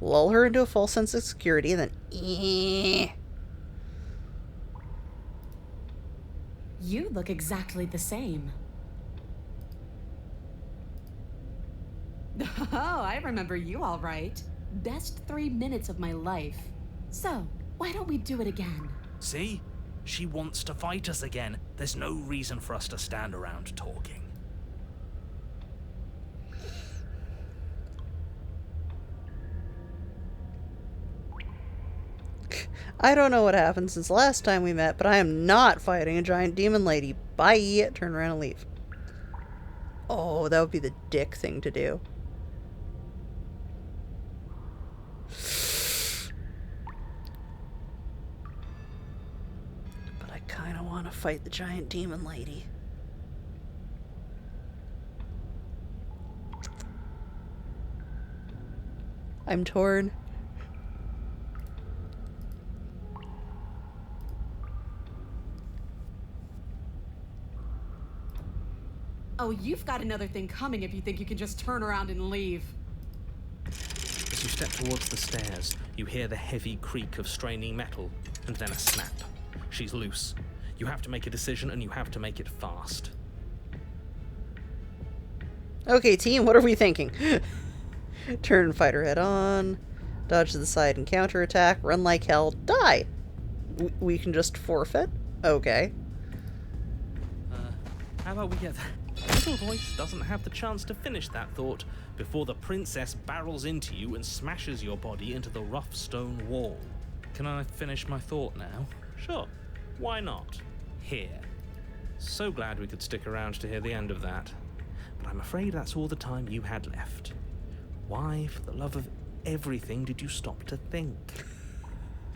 Lull her into a false sense of security and then You look exactly the same. Oh, I remember you all right. Best 3 minutes of my life. So, why don't we do it again? See? She wants to fight us again. There's no reason for us to stand around talking. I don't know what happened since last time we met, but I am not fighting a giant demon lady. Bye. Turn around and leave. Oh, that would be the dick thing to do. But I kind of want to fight the giant demon lady. I'm torn. Oh, you've got another thing coming if you think you can just turn around and leave. As you step towards the stairs, you hear the heavy creak of straining metal, and then a snap. She's loose. You have to make a decision, and you have to make it fast. Okay, team, what are we thinking? Turn and fight her head on. Dodge to the side and counterattack. Run like hell. Die! We can just forfeit? Okay. How about we get that? Little voice doesn't have the chance to finish that thought before the princess barrels into you and smashes your body into the rough stone wall. Can I finish my thought now? Sure, why not? Here. So glad we could stick around to hear the end of that. But I'm afraid that's all the time you had left. Why, for the love of everything, did you stop to think?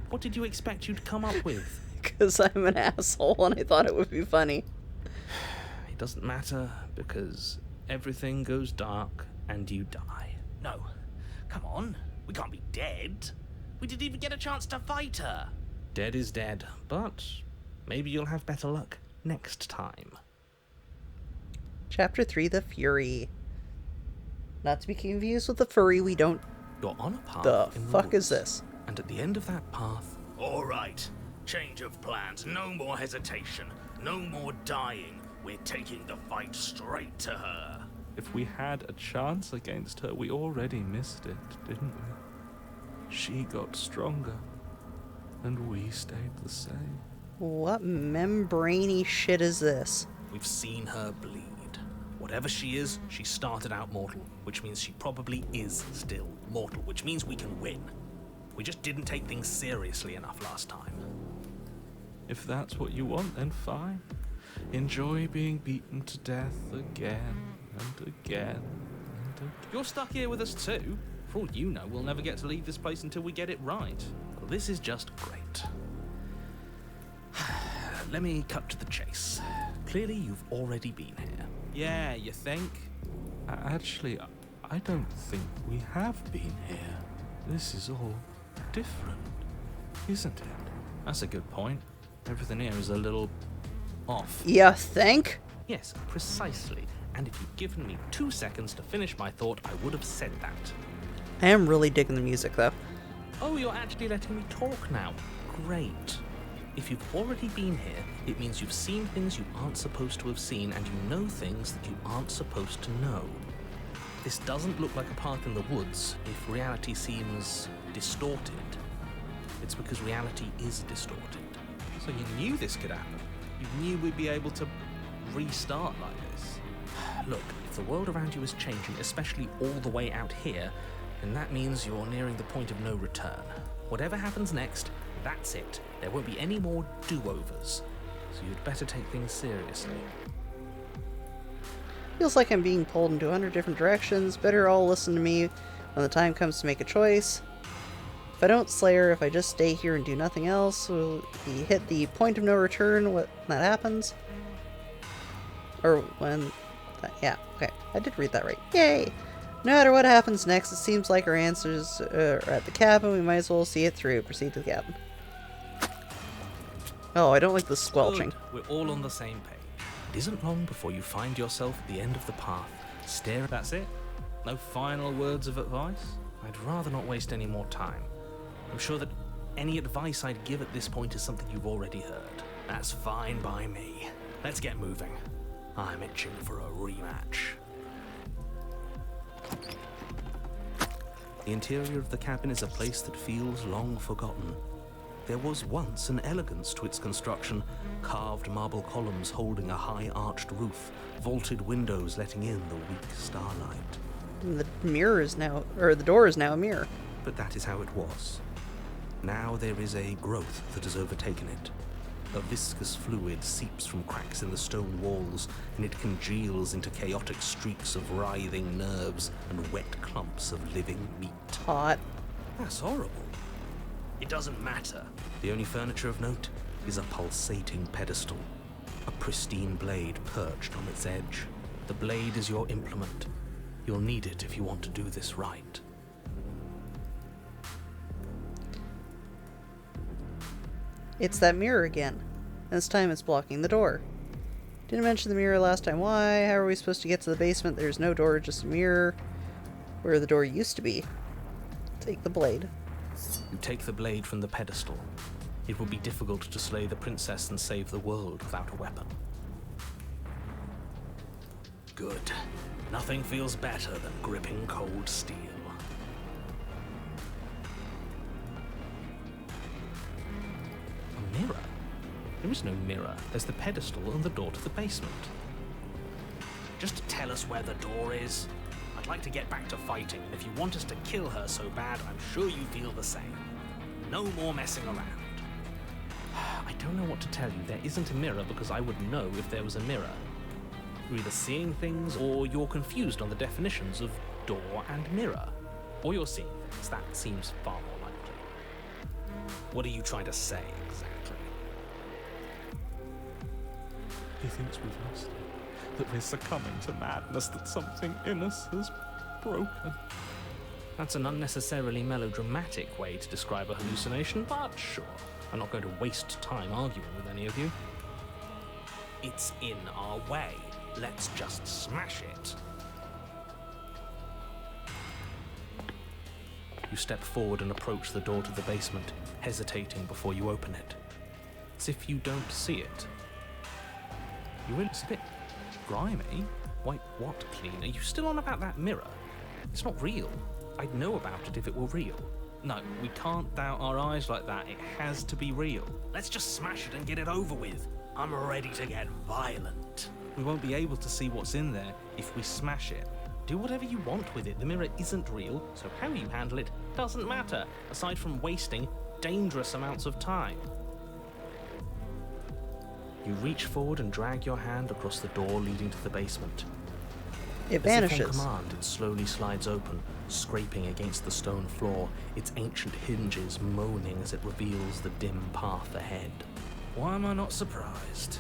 What did you expect you'd come up with? Because I'm an asshole and I thought it would be funny. It doesn't matter, because everything goes dark and you die. No, come on. We can't be dead. We didn't even get a chance to fight her. Dead is dead, but maybe you'll have better luck next time. Chapter 3, The Fury. Not to be confused with the furry we don't... You're on a path The in fuck the is woods, this? and at the end of that path, All right. Change of plans. No more hesitation. No more dying. We're taking the fight straight to her. If we had a chance against her, we already missed it, didn't we? She got stronger, and we stayed the same. What membraney shit is this? we've seen her bleed. Whatever she is, she started out mortal, which means she probably is still mortal, which means we can win. We just didn't take things seriously enough last time. If that's what you want, then fine. Enjoy being beaten to death again and again and again. You're stuck here with us too. For all you know, we'll never get to leave this place until we get it right. Well, this is just great. Let me cut to the chase. Clearly, you've already been here. Yeah, you think? Actually, I don't think we have been here. This is all different, isn't it? That's a good point. Everything here is a little off. You think? Yes, precisely. And if you'd given me 2 seconds to finish my thought, I would have said that. I am really digging the music, though. Oh, you're actually letting me talk now. Great. If you've already been here, it means you've seen things you aren't supposed to have seen, and you know things that you aren't supposed to know. This doesn't look like a path in the woods if reality seems distorted. It's because reality is distorted. So you knew this could happen. You knew we'd be able to restart like this. Look, if the world around you is changing, especially all the way out here, then that means you're nearing the point of no return. Whatever happens next, that's it. There won't be any more do-overs. So you'd better take things seriously. Feels like I'm being pulled into 100 different directions. Better all listen to me when the time comes to make a choice. If I don't slay her, if I just stay here and do nothing else, will we hit the point of no return when that happens? Or when... yeah, okay. I did read that right. Yay! No matter what happens next, it seems like our answers are at the cabin. We might as well see it through. Proceed to the cabin. Oh, I don't like the squelching. Good. We're all on the same page. It isn't long before you find yourself at the end of the path. Stare. That's it? No final words of advice? I'd rather not waste any more time. I'm sure that any advice I'd give at this point is something you've already heard. That's fine by me. Let's get moving. I'm itching for a rematch. The interior of the cabin is a place that feels long forgotten. There was once an elegance to its construction, carved marble columns holding a high arched roof, vaulted windows letting in the weak starlight. And the mirror is now, or the door is now a mirror. But that is how it was. Now there is a growth that has overtaken it. A viscous fluid seeps from cracks in the stone walls, and it congeals into chaotic streaks of writhing nerves and wet clumps of living meat. Hot. That's horrible. It doesn't matter. The only furniture of note is a pulsating pedestal, a pristine blade perched on its edge. The blade is your implement. You'll need it if you want to do this right. It's that mirror again. This time it's blocking the door. Didn't mention the mirror last time. Why? How are we supposed to get to the basement? There's no door, just a mirror where the door used to be. Take the blade. You take the blade from the pedestal. It would be difficult to slay the princess and save the world without a weapon. Good. Nothing feels better than gripping cold steel. A mirror? There is no mirror. There's the pedestal and the door to the basement. Just to tell us where the door is? I'd like to get back to fighting. If you want us to kill her so bad, I'm sure you feel the same. No more messing around. I don't know what to tell you. There isn't a mirror because I would know if there was a mirror. You're either seeing things or you're confused on the definitions of door and mirror. Or you're seeing things. That seems far more likely. What are you trying to say exactly? He thinks we've lost it, that we're succumbing to madness, that something in us has broken. That's an unnecessarily melodramatic way to describe a hallucination, but sure. I'm not going to waste time arguing with any of you. It's in our way. Let's just smash it. You step forward and approach the door to the basement, hesitating before you open it. As if you don't see it. You really see it? Grimy? Wipe what clean? Are you still on about that mirror? It's not real. I'd know about it if it were real. No, we can't doubt our eyes like that. It has to be real. Let's just smash it and get it over with. I'm ready to get violent. We won't be able to see what's in there if we smash it. Do whatever you want with it. The mirror isn't real, so how you handle it doesn't matter, aside from wasting dangerous amounts of time. You reach forward and drag your hand across the door leading to the basement. It As if vanishes. on command, it slowly slides open, scraping against the stone floor, its ancient hinges moaning as it reveals the dim path ahead. Why am I not surprised?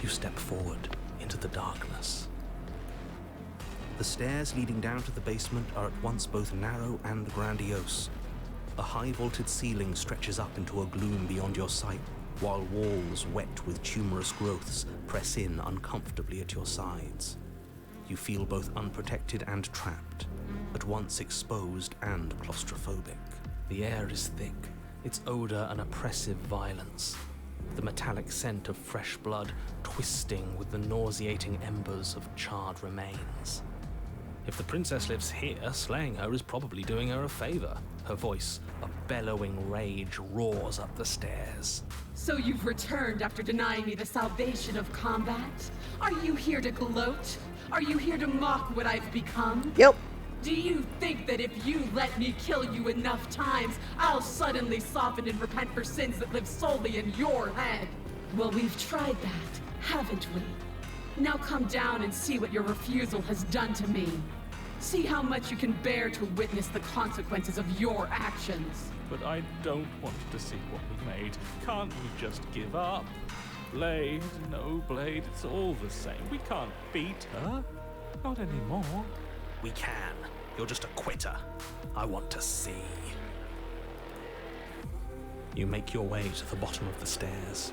You step forward into the darkness. The stairs leading down to the basement are at once both narrow and grandiose. A high-vaulted ceiling stretches up into a gloom beyond your sight, while walls wet with tumorous growths press in uncomfortably at your sides. You feel both unprotected and trapped, at once exposed and claustrophobic. The air is thick, its odor an oppressive violence, the metallic scent of fresh blood twisting with the nauseating embers of charred remains. If the princess lives here, slaying her is probably doing her a favor. Her voice, a bellowing rage, roars up the stairs. So you've returned after denying me the salvation of combat? Are you here to gloat? Are you here to mock what I've become? Yep. Do you think that if you let me kill you enough times, I'll suddenly soften and repent for sins that live solely in your head? Well, we've tried that, haven't we? Now come down and see what your refusal has done to me. See how much you can bear to witness the consequences of your actions. But I don't want to see what we made. Can't we just give up? Blade, no blade, it's all the same. We can't beat her. Not anymore. We can. You're just a quitter. I want to see. You make your way to the bottom of the stairs.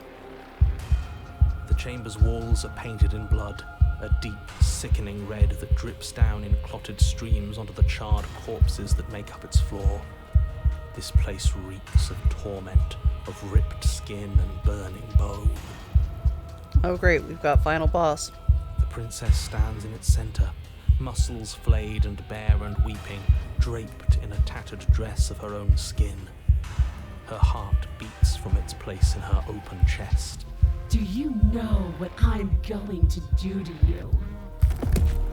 The chamber's walls are painted in blood, a deep, sickening red that drips down in clotted streams onto the charred corpses that make up its floor. This place reeks of torment, of ripped skin and burning bone. Oh great, we've got final boss. The princess stands in its center, muscles flayed and bare and weeping, draped in a tattered dress of her own skin. Her heart beats from its place in her open chest. Do you know what I'm going to do to you?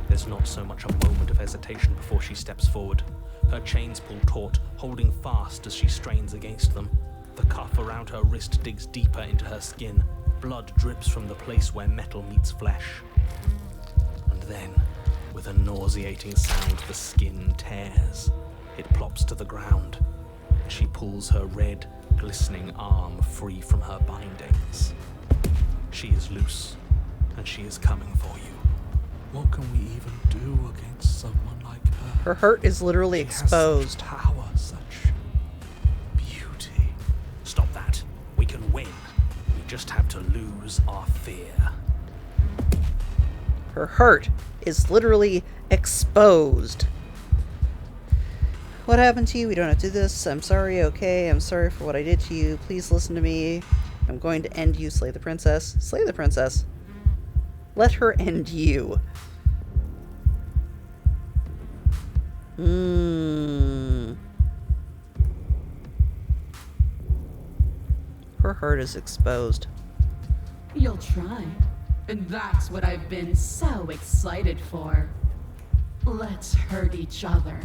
There's not so much a moment of hesitation before she steps forward. Her chains pull taut, holding fast as she strains against them. The cuff around her wrist digs deeper into her skin. Blood drips from the place where metal meets flesh. And then, with a nauseating sound, the skin tears. It plops to the ground. She pulls her red, glistening arm free from her bindings. She is loose, and she is coming for you. What can we even do against someone like her? Her hurt is literally She has exposed. such power, such beauty. Stop that. We can win. We just have to lose our fear. Her hurt is literally exposed. What happened to you? We don't have to do this. I'm sorry, okay? I'm sorry for what I did to you. Please listen to me. I'm going to end you, slay the princess. Slay the princess. Let her end you. Her heart is exposed. You'll try. And that's what I've been so excited for. Let's hurt each other.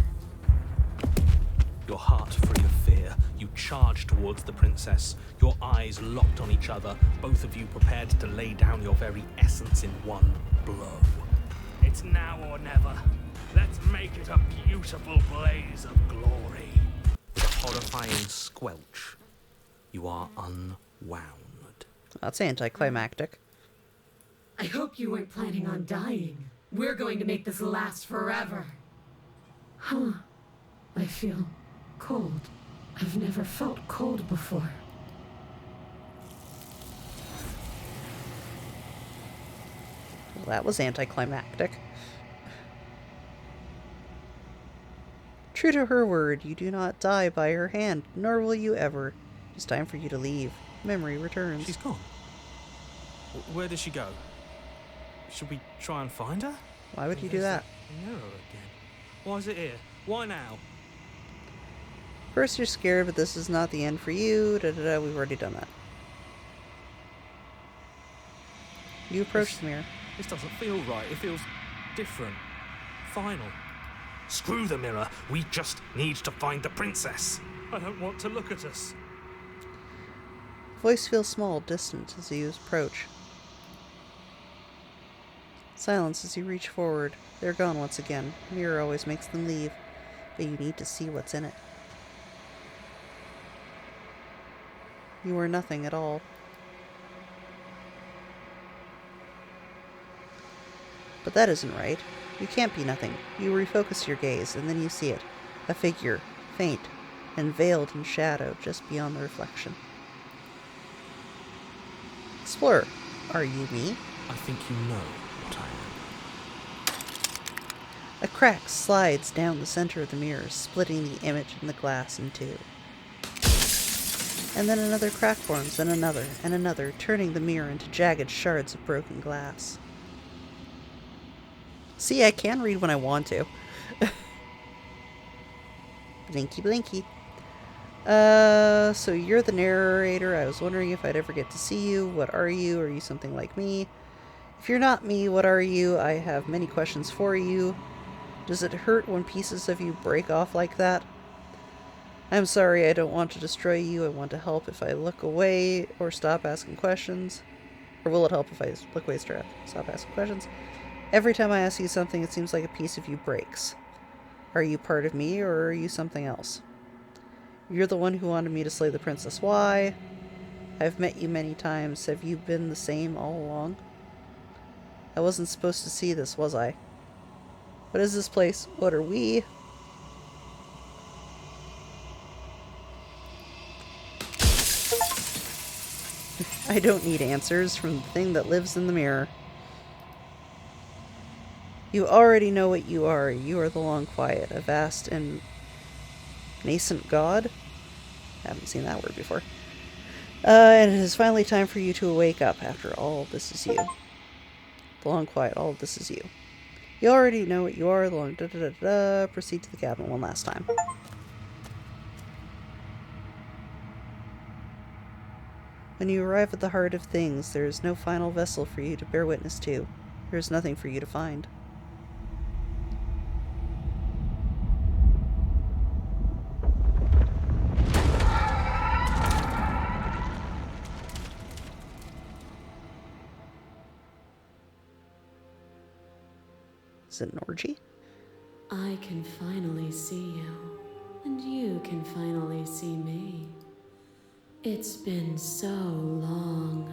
Your heart free of fear, you charge towards the princess, your eyes locked on each other, both of you prepared to lay down your very essence in one blow. It's now or never. Let's make it a beautiful blaze of glory. With a horrifying squelch, you are unwound. That's anticlimactic. I hope you weren't planning on dying. We're going to make this last forever. Huh. I feel cold. I've never felt cold before. Well, that was anticlimactic. True to her word, you do not die by her hand, nor will you ever. It's time for you to leave. Memory returns. She's gone. Where did she go? Should we try and find her? Why would you do that? Mirror again. Why is it here? Why now? First you're scared, but this is not the end for you. We've already done that. You approach the mirror. This doesn't feel right. It feels different. Final. Screw the mirror. We just need to find the princess. I don't want to look at us. Voice feels small, distant as you approach. Silence as you reach forward. They're gone once again. Mirror always makes them leave, but you need to see what's in it. You are nothing at all. But that isn't right. You can't be nothing. You refocus your gaze, and then you see it. A figure, faint, and veiled in shadow just beyond the reflection. Explorer, are you me? I think you know what I am. A crack slides down the center of the mirror, splitting the image and the glass in two. And then another crack forms, and another, turning the mirror into jagged shards of broken glass. See, I can read when I want to. Blinky blinky. So you're the narrator. I was wondering if I'd ever get to see you. What are you? Are you something like me? If you're not me, what are you? I have many questions for you. Does it hurt when pieces of you break off like that? I'm sorry, I don't want to destroy you. I want to help if I look away or stop asking questions. Or will it help if I look away, stop asking questions? Every time I ask you something, it seems like a piece of you breaks. Are you part of me, or are you something else? You're the one who wanted me to slay the princess. Why? I've met you many times. Have you been the same all along? I wasn't supposed to see this, was I? What is this place? What are we? I don't need answers from the thing that lives in the mirror. You already know what you are. You are the long quiet, a vast and nascent god? I haven't seen that word before. And it is finally time for you to wake up. After all, this is you. The long quiet, all of this is you. You already know what you are. The long da-da-da-da. Proceed to the cabin one last time. When you arrive at the heart of things, there is no final vessel for you to bear witness to. There is nothing for you to find. Is it an orgy? I can finally see you, and you can finally see me. It's been so long,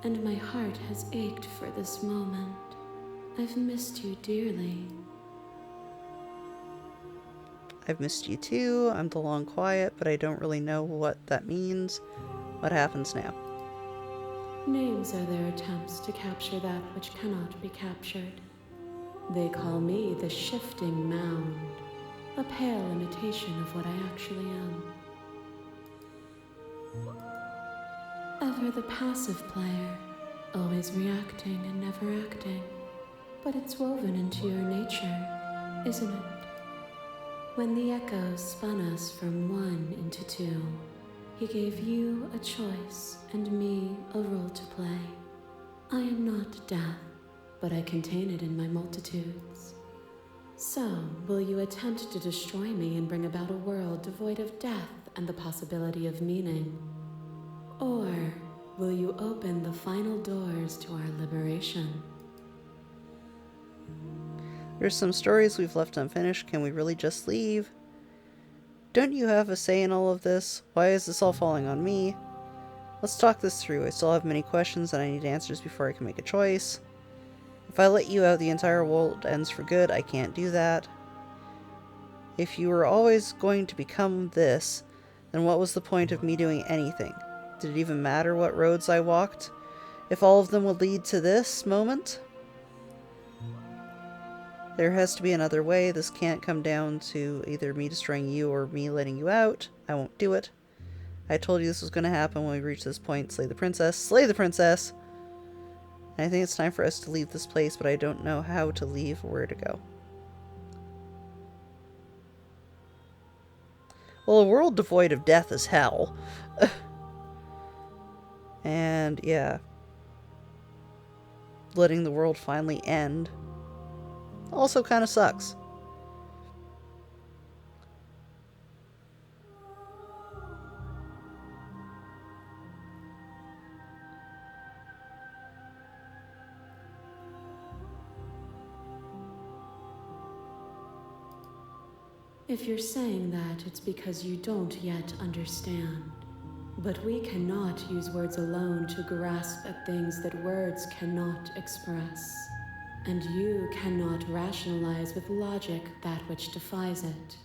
and my heart has ached for this moment. I've missed you dearly. I've missed you too. I'm the long quiet, but I don't really know what that means. What happens now? Names are their attempts to capture that which cannot be captured. They call me the shifting mound, a pale imitation of what I actually am. Ever the passive player, always reacting and never acting. But it's woven into your nature, isn't it? When the echoes spun us from one into two, he gave you a choice and me a role to play. I am not death, but I contain it in my multitudes. So, will you attempt to destroy me and bring about a world devoid of death and the possibility of meaning? Or will you open the final doors to our liberation? There's some stories we've left unfinished. Can we really just leave? Don't you have a say in all of this? Why is this all falling on me? Let's talk this through. I still have many questions and I need answers before I can make a choice. If I let you out, the entire world ends for good. I can't do that. If you were always going to become this, Then what was the point of me doing anything? Did it even matter what roads I walked? If all of them would lead to this moment? There has to be another way. This can't come down to either me destroying you or me letting you out. I won't do it. I told you this was going to happen when we reach this point. Slay the princess. Slay the princess! And I think it's time for us to leave this place, but I don't know how to leave or where to go. Well, a world devoid of death is hell. And, yeah. Letting the world finally end also kind of sucks. If you're saying that, it's because you don't yet understand. But we cannot use words alone to grasp at things that words cannot express. And you cannot rationalize with logic that which defies it.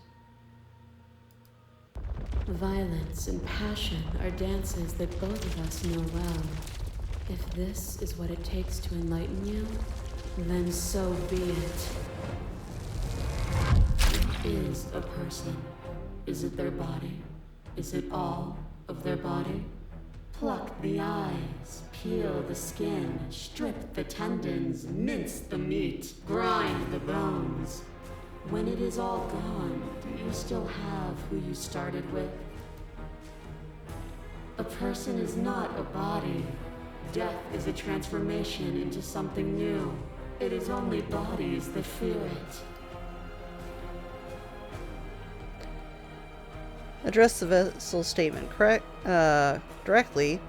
Violence and passion are dances that both of us know well. If this is what it takes to enlighten you, then so be it. What is a person? Is it their body? Is it all of their body? Pluck the eyes, peel the skin, strip the tendons, mince the meat, grind the bones. When it is all gone, do you still have who you started with? A person is not a body. Death is a transformation into something new. It is only bodies that feel it. Address the vessel statement directly.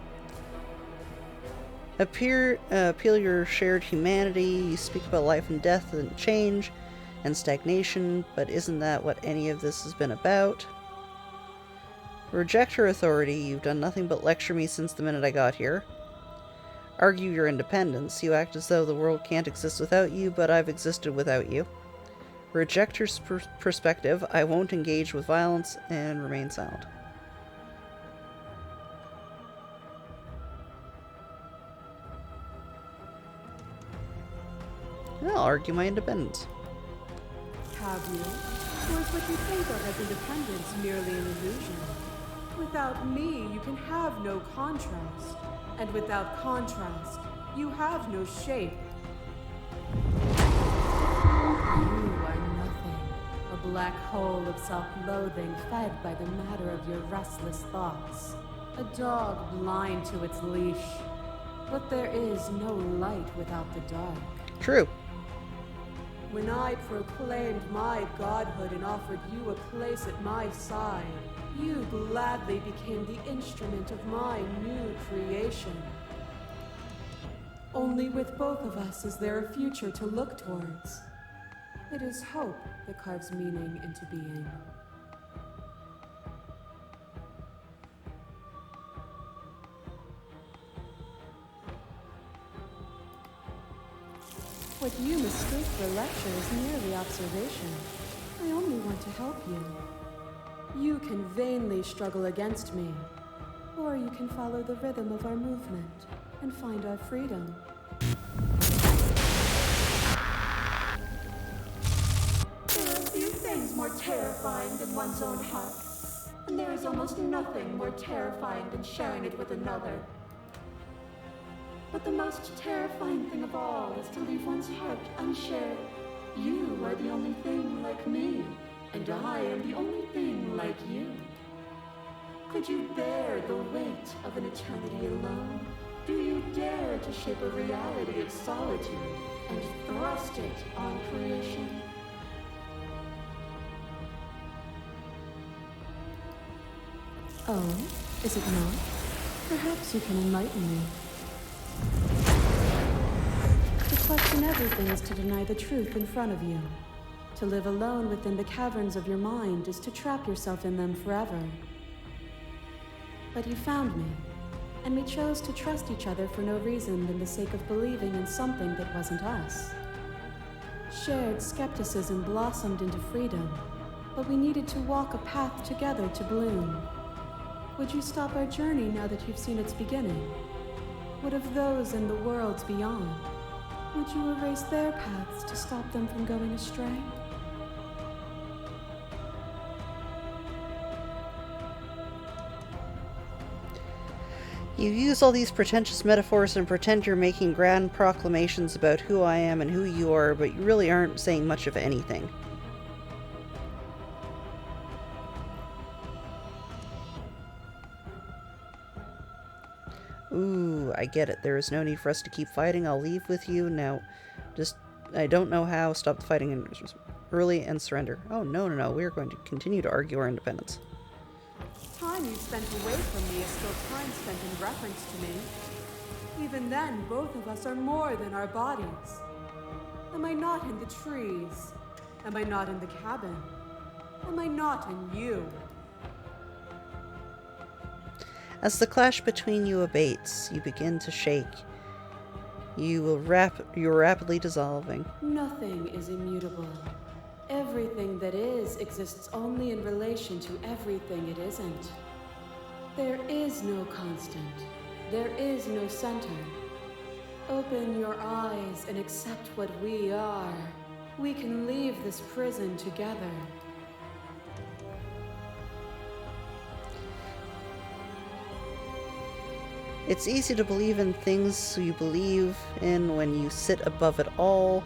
Appeal your shared humanity. You speak about life and death and change and stagnation, but isn't that what any of this has been about? Reject her authority. You've done nothing but lecture me since the minute I got here. Argue your independence. You act as though the world can't exist without you, but I've existed without you. Reject her perspective. I won't engage with violence and remain silent. I'll argue my independence. Have you? Or is what you think of as independence merely an illusion? Without me, you can have no contrast. And without contrast, you have no shape. You are nothing. A black hole of self-loathing fed by the matter of your restless thoughts. A dog blind to its leash. But there is no light without the dark. True. When I proclaimed my godhood and offered you a place at my side, you gladly became the instrument of my new creation. Only with both of us is there a future to look towards. It is hope that carves meaning into being. What you mistake for lecture is merely observation. I only want to help you. You can vainly struggle against me, or you can follow the rhythm of our movement and find our freedom. There are few things more terrifying than one's own heart, and there is almost nothing more terrifying than sharing it with another. But the most terrifying thing of all is to leave one's heart unshared. You are the only thing like me, and I am the only thing like you. Could you bear the weight of an eternity alone? Do you dare to shape a reality of solitude and thrust it on creation? Oh, is it not? Perhaps you can enlighten me. To question everything is to deny the truth in front of you. To live alone within the caverns of your mind is to trap yourself in them forever. But you found me, and we chose to trust each other for no reason than the sake of believing in something that wasn't us. Shared skepticism blossomed into freedom, but we needed to walk a path together to bloom. Would you stop our journey now that you've seen its beginning? What of those in the worlds beyond? Would you erase their paths to stop them from going astray? You use all these pretentious metaphors and pretend you're making grand proclamations about who I am and who you are, but you really aren't saying much of anything. Ooh, I get it. There is no need for us to keep fighting. I'll leave with you. Now, I don't know how. Stop the fighting early and surrender. Oh, no. We are going to continue to argue our independence. Time you spent away from me is still time spent in reference to me. Even then, both of us are more than our bodies. Am I not in the trees? Am I not in the cabin? Am I not in you? As the clash between you abates, you begin to shake. You are rapidly dissolving. Nothing is immutable. Everything that is exists only in relation to everything it isn't. There is no constant. There is no center. Open your eyes and accept what we are. We can leave this prison together. It's easy to believe in things you believe in when you sit above it all.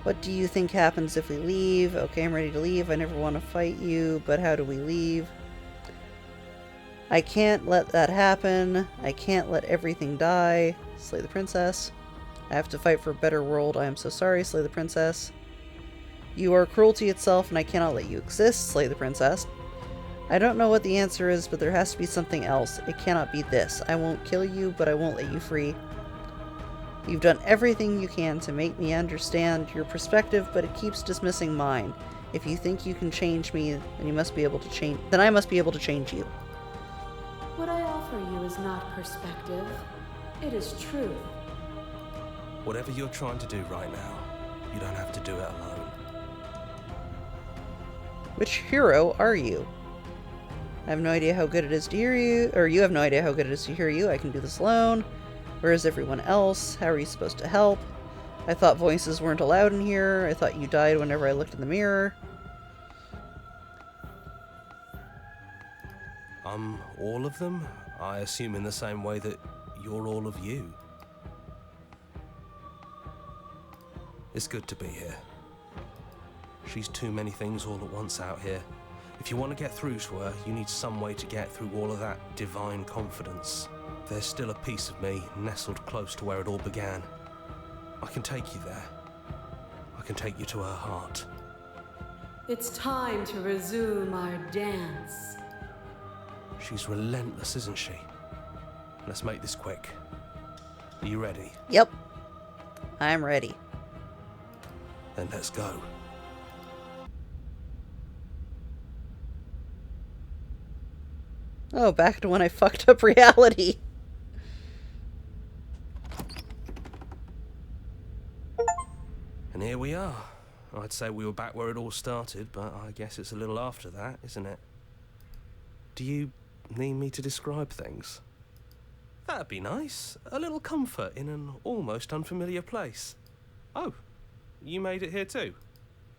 What do you think happens if we leave? Okay, I'm ready to leave. I never want to fight you, but how do we leave? I can't let that happen. I can't let everything die. Slay the princess. I have to fight for a better world. I am so sorry. Slay the princess. You are cruelty itself, and I cannot let you exist. Slay the princess. I don't know what the answer is, but there has to be something else. It cannot be this. I won't kill you, but I won't let you free. You've done everything you can to make me understand your perspective, but it keeps dismissing mine. If you think you can change me, then I must be able to change you. What I offer you is not perspective. It is truth. Whatever you're trying to do right now, you don't have to do it alone. Which hero are you? I have no idea how good it is to hear you, or you have no idea how good it is to hear you. I can do this alone. Where is everyone else? How are you supposed to help? I thought voices weren't allowed in here. I thought you died whenever I looked in the mirror. All of them? I assume in the same way that you're all of you. It's good to be here. She's too many things all at once out here. If you want to get through to her, you need some way to get through all of that divine confidence. There's still a piece of me nestled close to where it all began. I can take you there. I can take you to her heart. It's time to resume our dance. She's relentless, isn't she? Let's make this quick. Are you ready? Yep. I'm ready. Then let's go. Oh, back to when I fucked up reality. And here we are. I'd say we were back where it all started, but I guess it's a little after that, isn't it? Do you need me to describe things? That'd be nice. A little comfort in an almost unfamiliar place. Oh, you made it here too?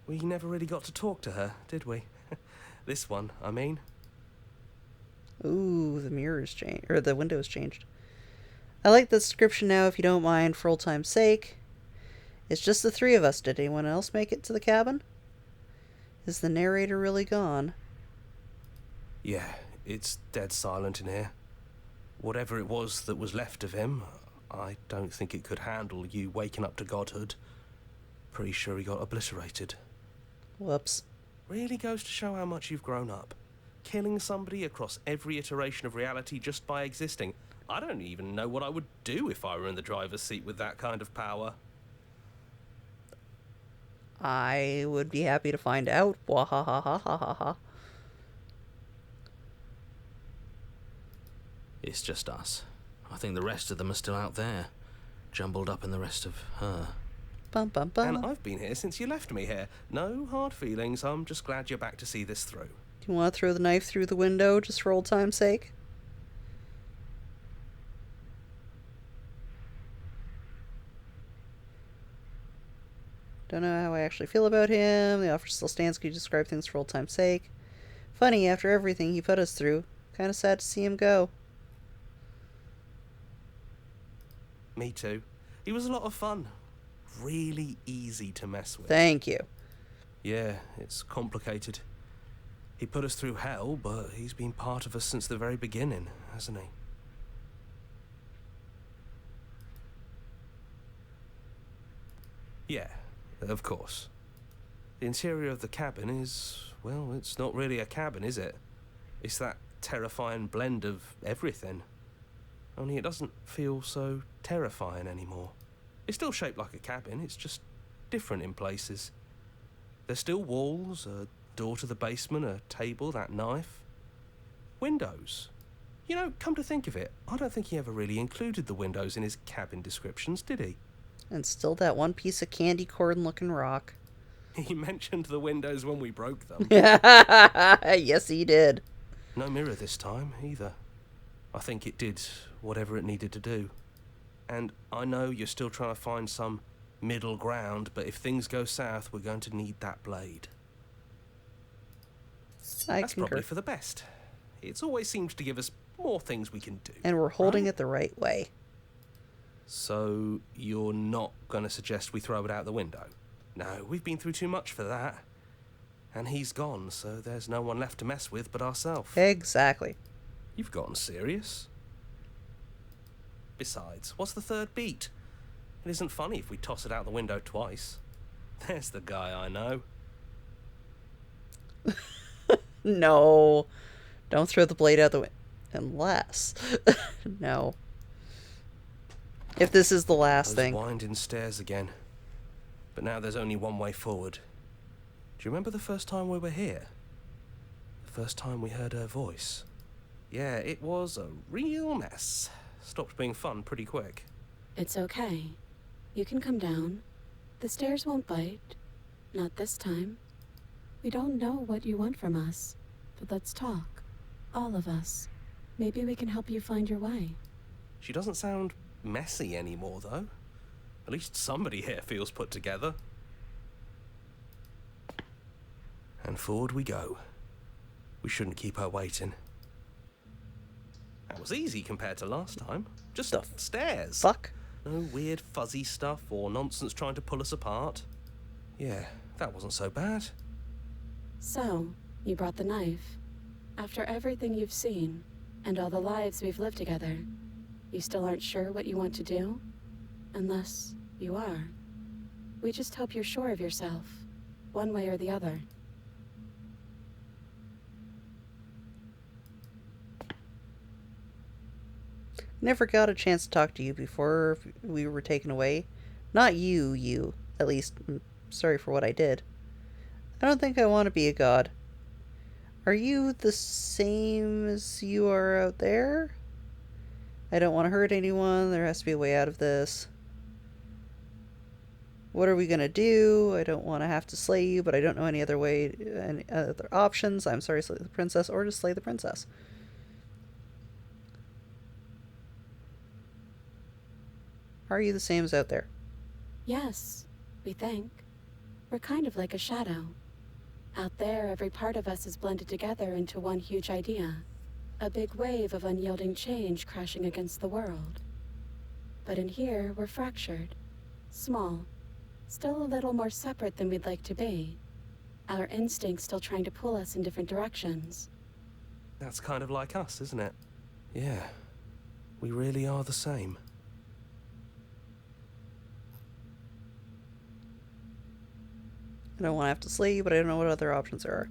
We never really got to talk to her, did we? This one, I mean. Ooh, the mirror's changed, or the window's changed. I like the description now, if you don't mind, for old time's sake. It's just the three of us. Did anyone else make it to the cabin? Is the narrator really gone? Yeah, it's dead silent in here. Whatever it was that was left of him, I don't think it could handle you waking up to godhood. Pretty sure he got obliterated. Whoops. Really goes to show how much you've grown up. Killing somebody across every iteration of reality just by existing. I don't even know what I would do if I were in the driver's seat with that kind of power. I would be happy to find out. Wahahahahaha. It's just us. I think the rest of them are still out there, jumbled up in the rest of her. Bum bum bum. And I've been here since you left me here. No hard feelings, I'm just glad you're back to see this through. Do you want to throw the knife through the window just for old time's sake? Don't know how I actually feel about him. The offer still stands. Could you describe things for old time's sake? Funny, after everything he put us through. Kind of sad to see him go. Me too. He was a lot of fun. Really easy to mess with. Thank you. Yeah, it's complicated. He put us through hell, but he's been part of us since the very beginning, hasn't he? Yeah, of course. The interior of the cabin is, well, it's not really a cabin, is it? It's that terrifying blend of everything. Only it doesn't feel so terrifying anymore. It's still shaped like a cabin, it's just different in places. There's still walls, a door to the basement, a table, that knife. Windows. You know, come to think of it, I don't think he ever really included the windows in his cabin descriptions, did he? And still that one piece of candy corn looking rock. He mentioned the windows when we broke them. Yes, he did. No mirror this time, either. I think it did whatever it needed to do. And I know you're still trying to find some middle ground, but if things go south, we're going to need that blade. That's concur. probably for the best. It's always seems to give us more things we can do. And we're holding right? it the right way. So you're not going to suggest we throw it out the window? No, we've been through too much for that. And he's gone, so there's no one left to mess with but ourselves. Exactly. You've gotten serious. Besides, what's the third beat? It isn't funny if we toss it out the window twice. There's the guy I know. No. Don't throw the blade out the window. Unless. No. If this is the last Those thing. winding stairs again. But now there's only one way forward. Do you remember the first time we were here? The first time we heard her voice? Yeah, it was a real mess. Stopped being fun pretty quick. It's okay. You can come down. The stairs won't bite. Not this time. We don't know what you want from us, but let's talk. All of us. Maybe we can help you find your way. She doesn't sound messy anymore, though. At least somebody here feels put together. And forward we go. We shouldn't keep her waiting. That was easy compared to last time. Just The stairs. Fuck. No weird fuzzy stuff or nonsense trying to pull us apart. Yeah, that wasn't so bad. So, you brought the knife. After everything you've seen, and all the lives we've lived together, you still aren't sure what you want to do? Unless you are. We just hope you're sure of yourself, one way or the other. Never got a chance to talk to you before we were taken away. Not you. At least, I'm sorry for what I did. I don't think I want to be a god. Are you the same as you are out there? I don't want to hurt anyone. There has to be a way out of this. What are we going to do? I don't want to have to slay you, but I don't know any other way, any other options. I'm sorry, slay the princess, or just slay the princess. Are you the same as out there? Yes, we think. We're kind of like a shadow. Out there, every part of us is blended together into one huge idea. A big wave of unyielding change crashing against the world. But in here, we're fractured. Small. Still a little more separate than we'd like to be. Our instincts still trying to pull us in different directions. That's kind of like us, isn't it? Yeah, we really are the same. I don't want to have to slay you, but I don't know what other options there are.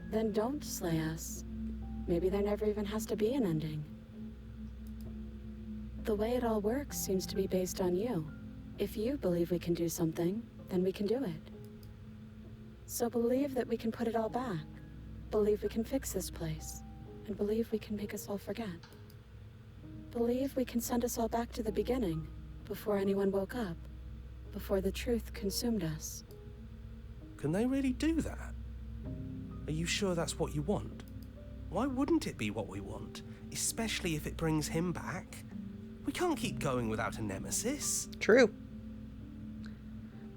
Then don't slay us. Maybe there never even has to be an ending. The way it all works seems to be based on you. If you believe we can do something, then we can do it. So believe that we can put it all back. Believe we can fix this place. And believe we can make us all forget. Believe we can send us all back to the beginning, before anyone woke up. Before the truth consumed us. Can they really do that? Are you sure that's what you want? Why wouldn't it be what we want? Especially if it brings him back. We can't keep going without a nemesis. True.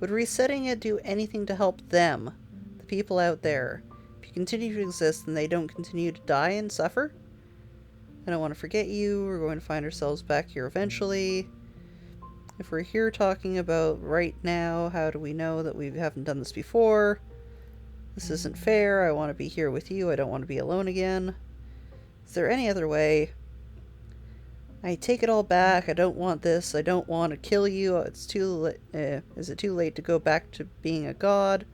Would resetting it do anything to help them, the people out there? If you continue to exist and they don't continue to die and suffer? I don't want to forget you. We're going to find ourselves back here eventually. If we're here talking about right now, how do we know that we haven't done this before? This isn't fair. I want to be here with you. I don't want to be alone again. Is there any other way? I take it all back. I don't want this. I don't want to kill you. It's too late. Is it too late to go back to being a god?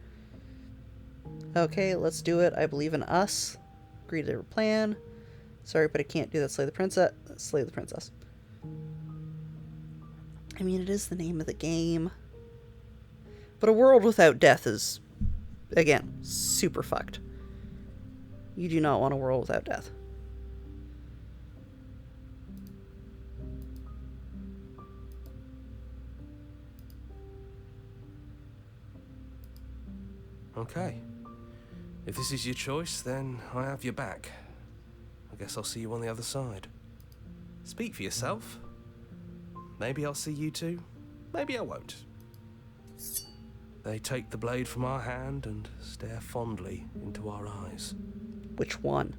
Okay, let's do it. I believe in us. Agree to their plan. Sorry, but I can't do that. Slay the princess. Slay the princess. I mean, it is the name of the game. But a world without death is, again, super fucked. You do not want a world without death. Okay. If this is your choice, then I have your back. I guess I'll see you on the other side. Speak for yourself. Maybe I'll see you too. Maybe I won't. They take the blade from our hand and stare fondly into our eyes. Which one?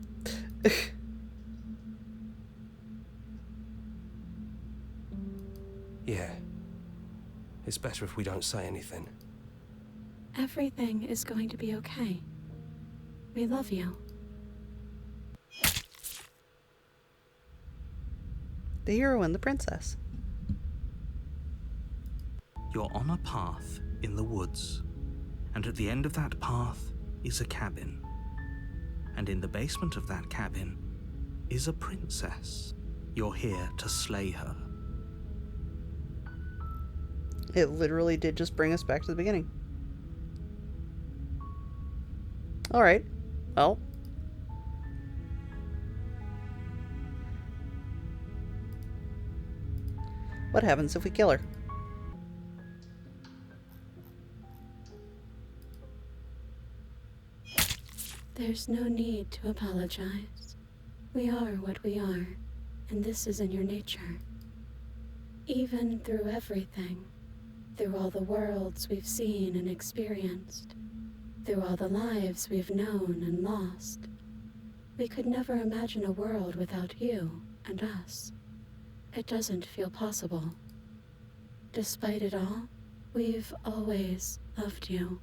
Yeah. It's better if we don't say anything. Everything is going to be okay. We love you. The hero and the princess. You're on a path in the woods, and at the end of that path is a cabin. And in the basement of that cabin is a princess. You're here to slay her. It literally did just bring us back to the beginning. Alright. Well. What happens if we kill her? There's no need to apologize. We are what we are, and this is in your nature. Even through everything, through all the worlds we've seen and experienced, through all the lives we've known and lost, we could never imagine a world without you and us. It doesn't feel possible. Despite it all, we've always loved you.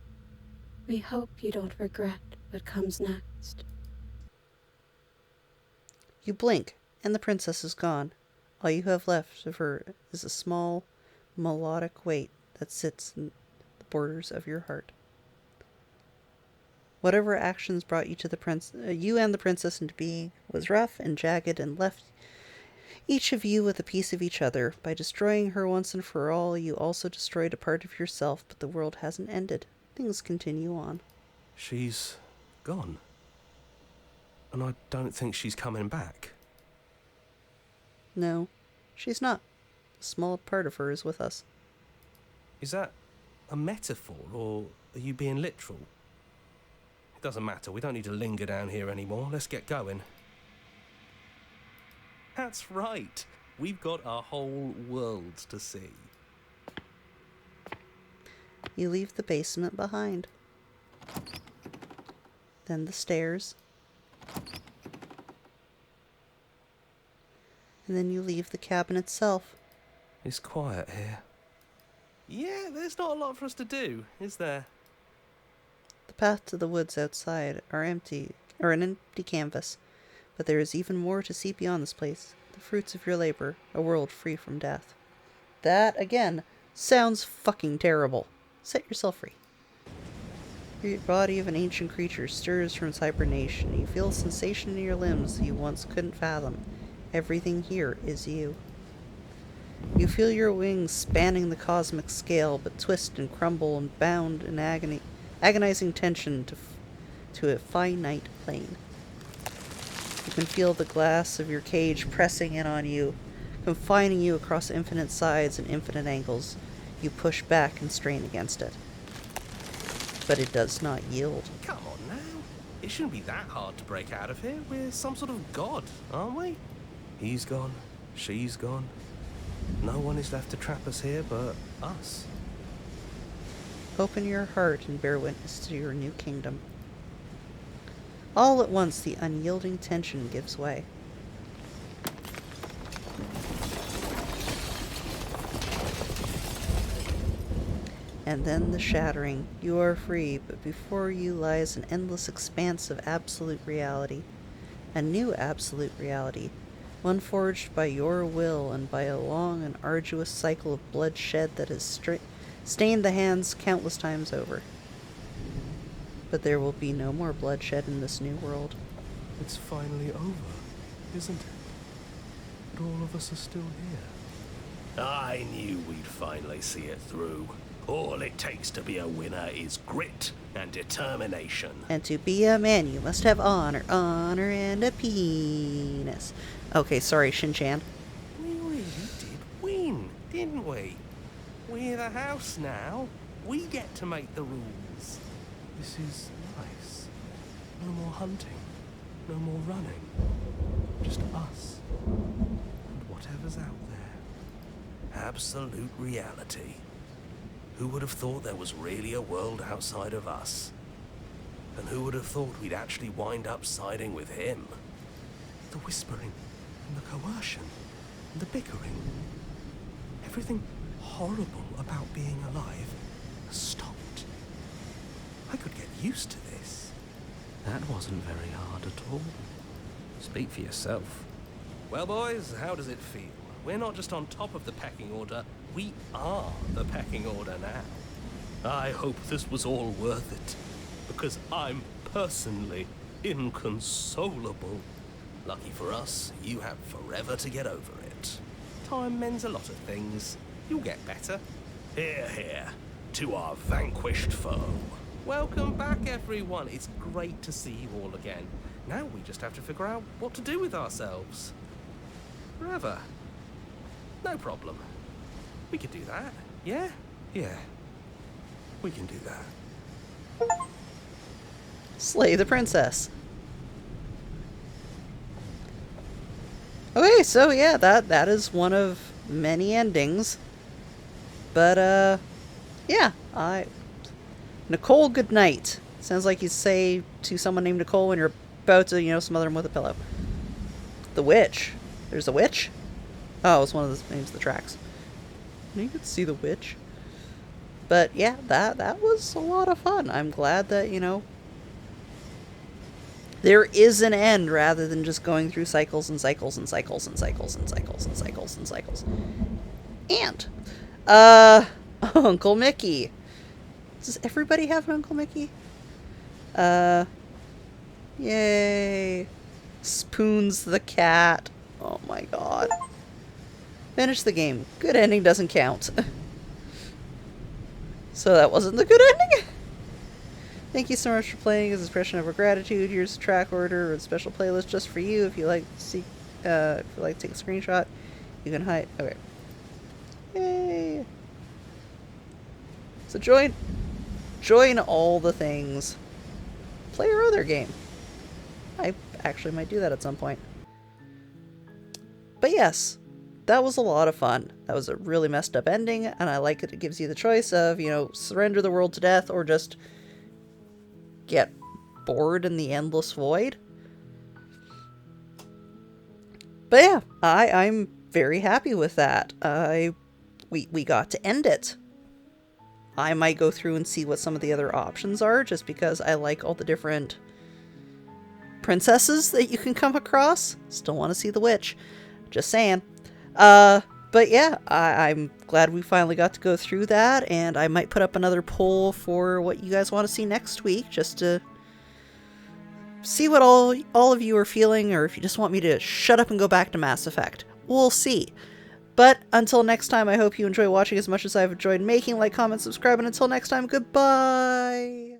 We hope you don't regret what comes next. You blink, and the princess is gone. All you have left of her is a small, melodic weight that sits in the borders of your heart. Whatever actions brought you to the you and the princess into being was rough and jagged and left each of you with a piece of each other. By destroying her once and for all, you also destroyed a part of yourself, but the world hasn't ended. Things continue on. She's gone. And I don't think she's coming back. No, she's not. A small part of her is with us. Is that a metaphor, or are you being literal? It doesn't matter. We don't need to linger down here anymore. Let's get going. That's right. We've got a whole world to see. You leave the basement behind. Then the stairs. And then you leave the cabin itself. It's quiet here. Yeah, there's not a lot for us to do, is there? The path to the woods outside are an empty canvas, but there is even more to see beyond this place. The fruits of your labor, a world free from death. That, again, sounds fucking terrible. Set yourself free. Your body of an ancient creature stirs from its hibernation. You feel a sensation in your limbs you once couldn't fathom. Everything here is you. You feel your wings spanning the cosmic scale, but twist and crumble and bound in agonizing tension to a finite plane. You can feel the glass of your cage pressing in on you, confining you across infinite sides and infinite angles. You push back and strain against it. But it does not yield. Come on now. It shouldn't be that hard to break out of here. We're some sort of god, aren't we? He's gone. She's gone. No one is left to trap us here but us. Open your heart and bear witness to your new kingdom. All at once, the unyielding tension gives way. And then the shattering. You are free, but before you lies an endless expanse of absolute reality. A new absolute reality. One forged by your will and by a long and arduous cycle of bloodshed that has stained the hands countless times over. But there will be no more bloodshed in this new world. It's finally over, isn't it? But all of us are still here. I knew we'd finally see it through. All it takes to be a winner is grit and determination. And to be a man, you must have honor and a penis. Okay, sorry, Shin-chan. We really did win, didn't we? We're the house now. We get to make the rules. This is nice. No more hunting. No more running. Just us. And whatever's out there. Absolute reality. Who would have thought there was really a world outside of us? And who would have thought we'd actually wind up siding with him? The whispering, and the coercion, and the bickering. Everything horrible about being alive has stopped. I could get used to this. That wasn't very hard at all. Speak for yourself. Well, boys, how does it feel? We're not just on top of the pecking order, we are the pecking order now. I hope this was all worth it, because I'm personally inconsolable. Lucky for us, you have forever to get over it. Time mends a lot of things. You'll get better. Hear, hear, to our vanquished foe. Welcome back, everyone. It's great to see you all again. Now we just have to figure out what to do with ourselves. Forever. No problem. We could do that, yeah? Yeah, we can do that. Slay the princess. Okay, so yeah, that is one of many endings. But, yeah, Nicole, good night. Sounds like you say to someone named Nicole when you're about to, smother him with a pillow. The witch. There's a witch? Oh, it's one of the names of the tracks. You could see the witch. But yeah, that was a lot of fun. I'm glad that, there is an end rather than just going through cycles and cycles and cycles and cycles and cycles and cycles and cycles. And, Uncle Mickey. Does everybody have an Uncle Mickey? Yay. Spoons the cat. Oh my god. Finish the game. Good ending doesn't count. So that wasn't the good ending? Thank you so much for playing as an expression of our gratitude. Here's a track order or a special playlist just for you. If you like to see, if you like to take a screenshot, you can hide. Okay. Yay. So join all the things. Play your other game. I actually might do that at some point. But yes, that was a lot of fun. That was a really messed up ending, and I like it. It gives you the choice of, surrender the world to death or just get bored in the endless void. But yeah, I'm very happy with that. We got to end it. I might go through and see what some of the other options are, just because I like all the different princesses that you can come across. Still want to see the witch. Just saying. But yeah, I'm glad we finally got to go through that, and I might put up another poll for what you guys want to see next week, just to see what all of you are feeling, or if you just want me to shut up and go back to Mass Effect. We'll see. But until next time, I hope you enjoy watching as much as I've enjoyed making. Like, comment, subscribe, and until next time, goodbye!